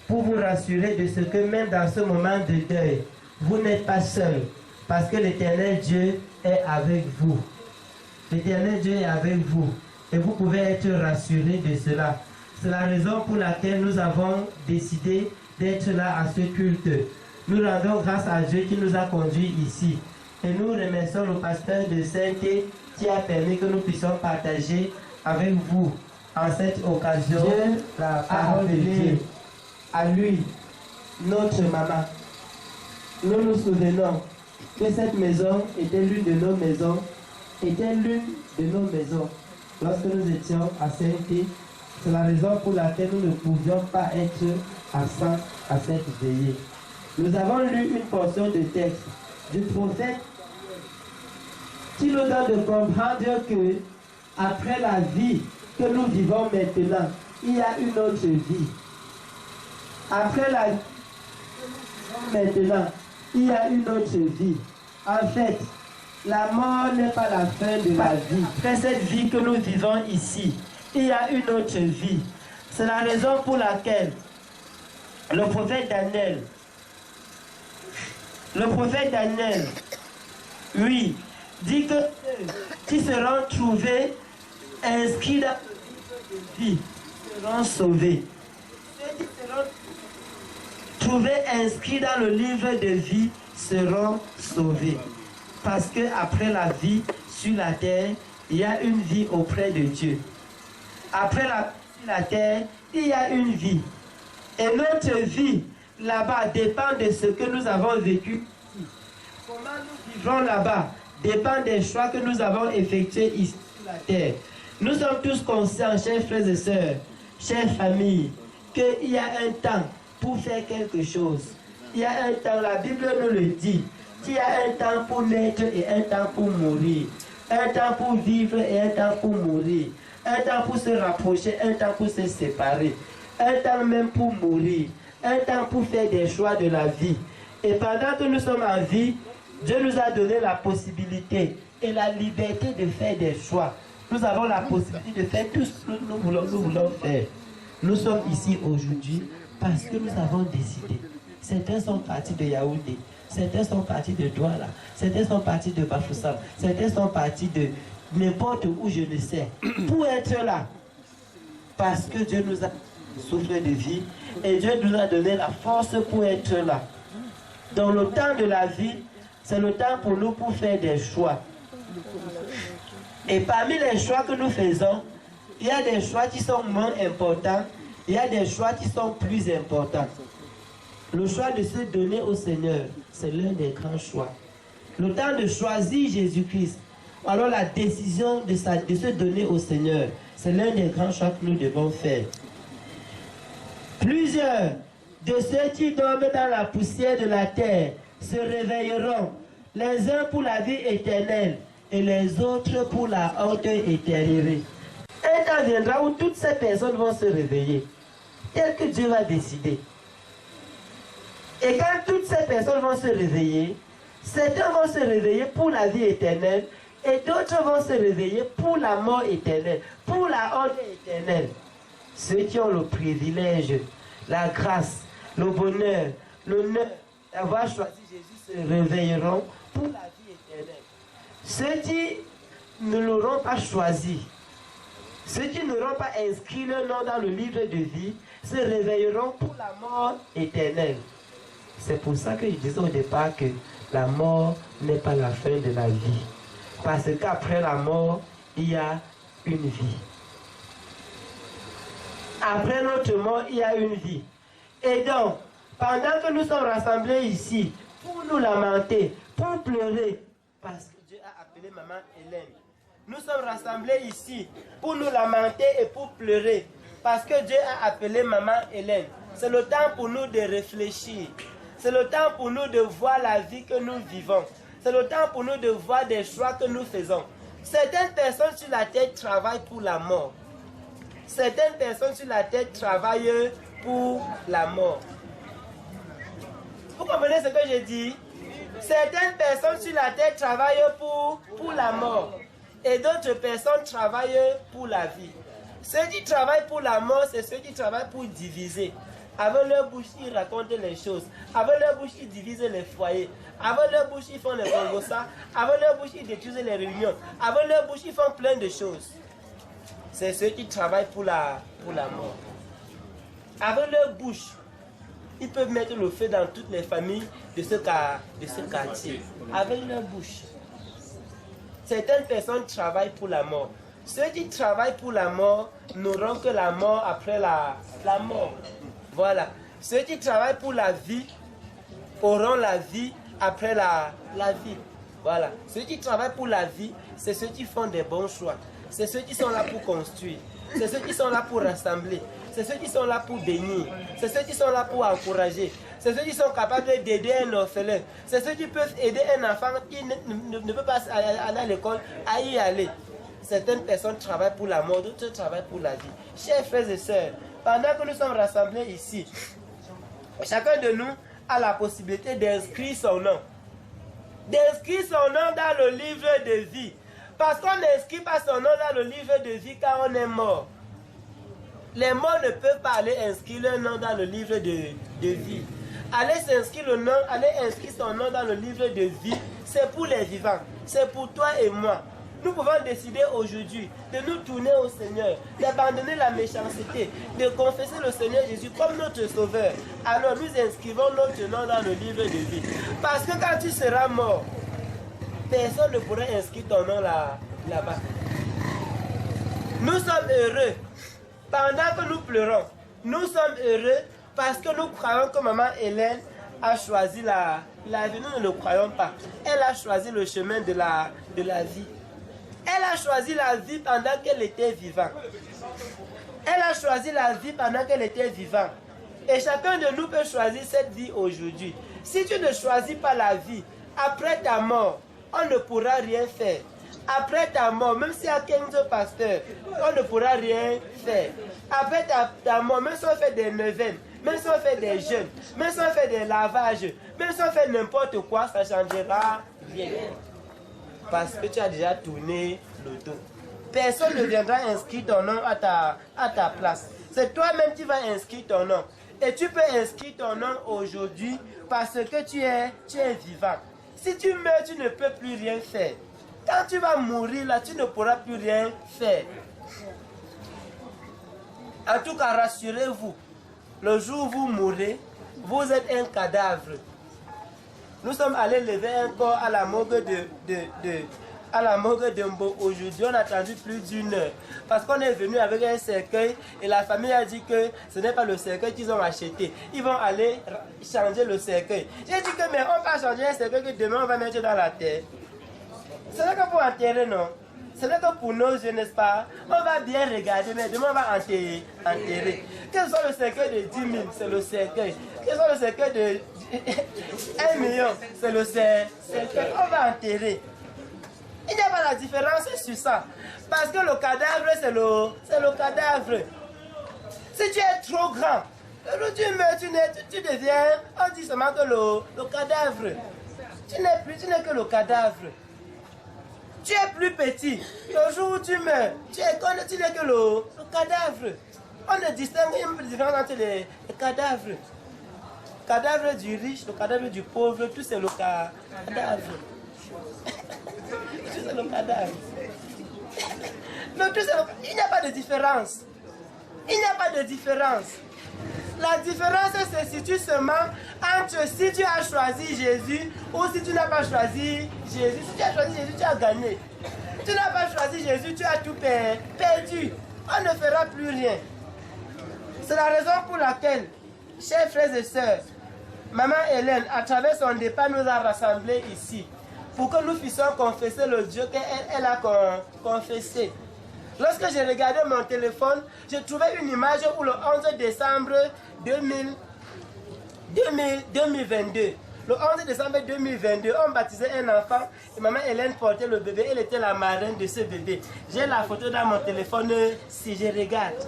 pour vous rassurer de ce que même dans ce moment de deuil, vous n'êtes pas seul parce que l'Éternel Dieu est avec vous. L'Éternel Dieu est avec vous et vous pouvez être rassurés de cela. C'est la raison pour laquelle nous avons décidé d'être là à ce culte. Nous rendons grâce à Dieu qui nous a conduits ici. Et nous remercions le pasteur de Saint-Thé qui a permis que nous puissions partager avec vous en cette occasion la parole de Dieu. À lui, notre maman. Nous nous souvenons que cette maison était l'une de nos maisons, lorsque nous étions à Saint-Thé. C'est la raison pour laquelle nous ne pouvions pas être absents à cette veillée. Nous avons lu une portion de texte du prophète qui nous donne de comprendre que après la vie que nous vivons maintenant, il y a une autre vie. Après la vie que nous vivons maintenant, il y a une autre vie. En fait, la mort n'est pas la fin de la vie. Après cette vie que nous vivons ici, il y a une autre vie. C'est la raison pour laquelle le prophète Daniel, oui, dit que ceux qui seront trouvés inscrits dans le livre de vie seront sauvés. Ceux qui seront trouvés inscrits dans le livre de vie seront sauvés. Parce qu'après la vie sur la terre, il y a une vie auprès de Dieu. Après la terre, il y a une vie. Et notre vie là-bas dépend de ce que nous avons vécu ici. Comment nous vivrons là-bas dépend des choix que nous avons effectués ici sur la terre. Nous sommes tous conscients, chers frères et sœurs, chères familles, qu'il y a un temps pour faire quelque chose. Il y a un temps, la Bible nous le dit, qu'il y a un temps pour naître et un temps pour mourir. Un temps pour vivre et un temps pour mourir. Un temps pour se rapprocher, un temps pour se séparer. Un temps même pour mourir. Un temps pour faire des choix de la vie. Et pendant que nous sommes en vie, Dieu nous a donné la possibilité et la liberté de faire des choix. Nous avons la possibilité de faire tout ce que nous voulons faire. Nous sommes ici aujourd'hui parce que nous avons décidé. Certains sont partis de Yaoundé, certains sont partis de Douala, certains sont partis de Bafoussam, certains sont partis de n'importe où, je ne sais, pour être là. Parce que Dieu nous a soufflé de vie et Dieu nous a donné la force pour être là. Dans le temps de la vie, c'est le temps pour nous pour faire des choix. Et parmi les choix que nous faisons, il y a des choix qui sont moins importants, il y a des choix qui sont plus importants. Le choix de se donner au Seigneur, c'est l'un des grands choix. Le temps de choisir Jésus-Christ, alors la décision de se donner au Seigneur, c'est l'un des grands choix que nous devons faire. Plusieurs de ceux qui dorment dans la poussière de la terre se réveilleront, les uns pour la vie éternelle et les autres pour la honte éternelle. Un temps viendra où toutes ces personnes vont se réveiller, tel que Dieu va décider. Et quand toutes ces personnes vont se réveiller, certains vont se réveiller pour la vie éternelle et d'autres vont se réveiller pour la mort éternelle, pour la honte éternelle. Ceux qui ont le privilège, la grâce, le bonheur, l'honneur d'avoir choisi Jésus se réveilleront pour la vie éternelle. Ceux qui ne l'auront pas choisi, ceux qui n'auront pas inscrit leur nom dans le livre de vie, se réveilleront pour la mort éternelle. C'est pour ça que je disais au départ que la mort n'est pas la fin de la vie. Parce qu'après la mort, il y a une vie. Après notre mort, il y a une vie. Et donc, pendant que nous sommes rassemblés ici, pour nous lamenter, pour pleurer, parce que Dieu a appelé maman Hélène. Nous sommes rassemblés ici pour nous lamenter et pour pleurer, parce que Dieu a appelé maman Hélène. C'est le temps pour nous de réfléchir. C'est le temps pour nous de voir la vie que nous vivons. C'est le temps pour nous de voir des choix que nous faisons. Certaines personnes sur la terre travaillent pour la mort. Certaines personnes sur la terre travaillent pour la mort. Vous comprenez ce que je dis? Certaines personnes sur la terre travaillent pour la mort et d'autres personnes travaillent pour la vie. Ceux qui travaillent pour la mort, c'est ceux qui travaillent pour diviser. Avec leur bouche, ils racontent les choses. Avec leur bouche, ils divisent les foyers. Avec leur bouche, ils font les congossas. Avec leur bouche, ils détruisent les réunions. Avec leur bouche, ils font plein de choses. C'est ceux qui travaillent pour la mort. Avec leur bouche, ils peuvent mettre le feu dans toutes les familles de ce quartier. Avec leur bouche. Certaines personnes travaillent pour la mort. Ceux qui travaillent pour la mort n'auront que la mort après la mort. Voilà. Ceux qui travaillent pour la vie auront la vie après la vie. Voilà. Ceux qui travaillent pour la vie, c'est ceux qui font des bons choix. C'est ceux qui sont là pour construire. C'est ceux qui sont là pour rassembler. C'est ceux qui sont là pour bénir. C'est ceux qui sont là pour encourager. C'est ceux qui sont capables d'aider un orphelin. C'est ceux qui peuvent aider un enfant qui ne peut pas aller à l'école à y aller. Certaines personnes travaillent pour la mort, d'autres travaillent pour la vie. Chers frères et sœurs, pendant que nous sommes rassemblés ici, chacun de nous a la possibilité d'inscrire son nom. D'inscrire son nom dans le livre de vie. Parce qu'on n'inscrit pas son nom dans le livre de vie quand on est mort. Les morts ne peuvent pas aller inscrire leur nom dans le livre de vie. Aller s'inscrire le nom, aller inscrire son nom dans le livre de vie, c'est pour les vivants. C'est pour toi et moi. Nous pouvons décider aujourd'hui de nous tourner au Seigneur, d'abandonner la méchanceté, de confesser le Seigneur Jésus comme notre Sauveur. Alors nous inscrivons notre nom dans le livre de vie. Parce que quand tu seras mort, personne ne pourra inscrire ton nom là-bas. Nous sommes heureux. Pendant que nous pleurons, nous sommes heureux parce que nous croyons que maman Hélène a choisi la vie. Nous ne le croyons pas. Elle a choisi le chemin de la vie. Elle a choisi la vie pendant qu'elle était vivante. Elle a choisi la vie pendant qu'elle était vivante. Et chacun de nous peut choisir cette vie aujourd'hui. Si tu ne choisis pas la vie, après ta mort, on ne pourra rien faire. Après ta mort, même s'il y a 15 pasteurs, on ne pourra rien faire. Après ta mort, même si on fait des neuvaines, même si on fait des jeûnes, même si on fait des lavages, même si on fait n'importe quoi, ça ne changera rien. Parce que tu as déjà tourné le dos. Personne ne viendra inscrire ton nom à ta place. C'est toi-même qui vas inscrire ton nom. Et tu peux inscrire ton nom aujourd'hui parce que tu es vivant. Si tu meurs, tu ne peux plus rien faire. Quand tu vas mourir là, tu ne pourras plus rien faire. En tout cas, rassurez-vous, le jour où vous mourrez, vous êtes un cadavre. Nous sommes allés lever un corps à la morgue de Mbo. Aujourd'hui, on a attendu plus d'1 heure. Parce qu'on est venu avec un cercueil et la famille a dit que ce n'est pas le cercueil qu'ils ont acheté. Ils vont aller changer le cercueil. J'ai dit que mais on va changer un cercueil que demain on va mettre dans la terre. Ce n'est que pour enterrer, non. Ce n'est que pour nos yeux, n'est-ce pas? On va bien regarder, mais demain on va enterrer. Quel soit le cercueil de 10 000, c'est le cercueil. Quel soit le cercueil de 1 million, c'est le cercueil. On va enterrer. Il n'y a pas la différence sur ça. Parce que le cadavre, c'est le cadavre. Si tu es trop grand, le tu meurs, tu deviens, on dit seulement que le cadavre. Tu n'es que le cadavre. Tu es plus petit. Le jour où tu meurs, tu n'es que le cadavre. On ne distingue une différence entre les cadavres. Le cadavre du riche, le cadavre du pauvre, tout c'est le cadavre. Tout c'est le cadavre. Il n'y a pas de différence. Il n'y a pas de différence. La différence se situe seulement entre si tu as choisi Jésus ou si tu n'as pas choisi Jésus. Si tu as choisi Jésus, tu as gagné. Si tu n'as pas choisi Jésus, tu as tout perdu. On ne fera plus rien. C'est la raison pour laquelle, chers frères et sœurs, maman Hélène, à travers son départ, nous a rassemblés ici pour que nous puissions confesser le Dieu qu'elle a confessé. Lorsque j'ai regardé mon téléphone, j'ai trouvé une image où le 11 décembre 2022, le 11 décembre 2022, on baptisait un enfant et maman Hélène portait le bébé, elle était la marraine de ce bébé. J'ai la photo dans mon téléphone si je regarde.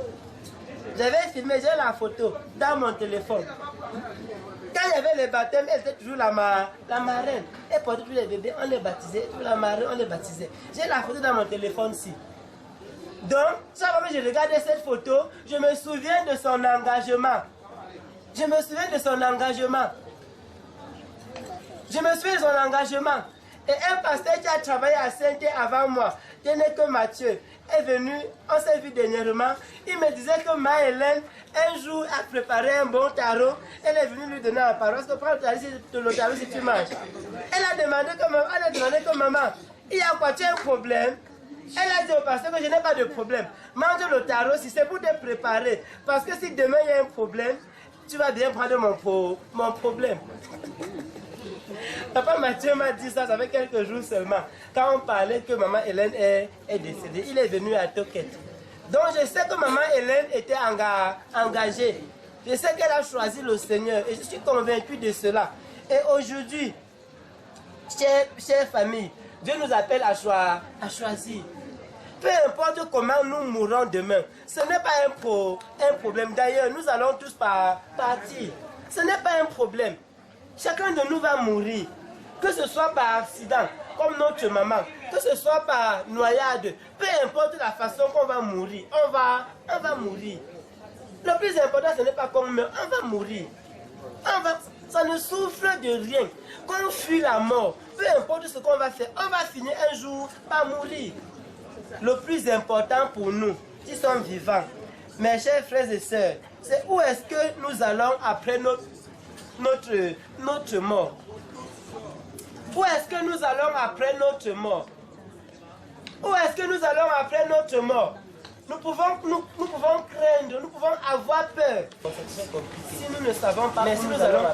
J'avais filmé, j'ai la photo dans mon téléphone. Quand il y avait les baptêmes, elle était toujours la marraine. Elle portait tous les bébés, on les baptisait. Toujours la marraine, on les baptisait. J'ai la photo dans mon téléphone ici. Donc, chaque fois que je regardais cette photo, je me souviens de son engagement. Je me souviens de son engagement. Je me souviens de son engagement. Et un pasteur qui a travaillé à Saint-Thé avant moi, qui n'est que Mathieu, est venu, on s'est vu dernièrement, il me disait que Maëlène, un jour, a préparé un bon tarot, elle est venue lui donner la parole, parce que prends le tarot si tu manges. Elle a demandé que maman, il y a quoi, tu as un problème? Elle a dit au pasteur que je n'ai pas de problème. Mange le tarot si c'est pour te préparer, parce que si demain il y a un problème, tu vas bien prendre mon problème. Papa Mathieu m'a dit ça fait quelques jours seulement. Quand on parlait que maman Hélène est décédée, il est venu à Toket. Donc je sais que maman Hélène était engagée. Je sais qu'elle a choisi le Seigneur et je suis convaincu de cela. Et aujourd'hui, chère famille, Dieu nous appelle à choisir. Peu importe comment nous mourrons demain, ce n'est pas un problème. D'ailleurs, nous allons tous partir. Ce n'est pas un problème. Chacun de nous va mourir, que ce soit par accident, comme notre maman, que ce soit par noyade, peu importe la façon qu'on va mourir, on va mourir. Le plus important, ce n'est pas qu'on meurt, on va mourir. Ça ne souffre de rien. Qu'on fuit la mort, peu importe ce qu'on va faire, on va finir un jour par mourir. Le plus important pour nous, qui sommes vivants, mes chers frères et sœurs, c'est où est-ce que nous allons après notre mort. Où est-ce que nous allons après notre mort? Où est-ce que nous allons après notre mort? Nous pouvons craindre, nous pouvons avoir peur. Si nous ne savons pas, mais si nous allons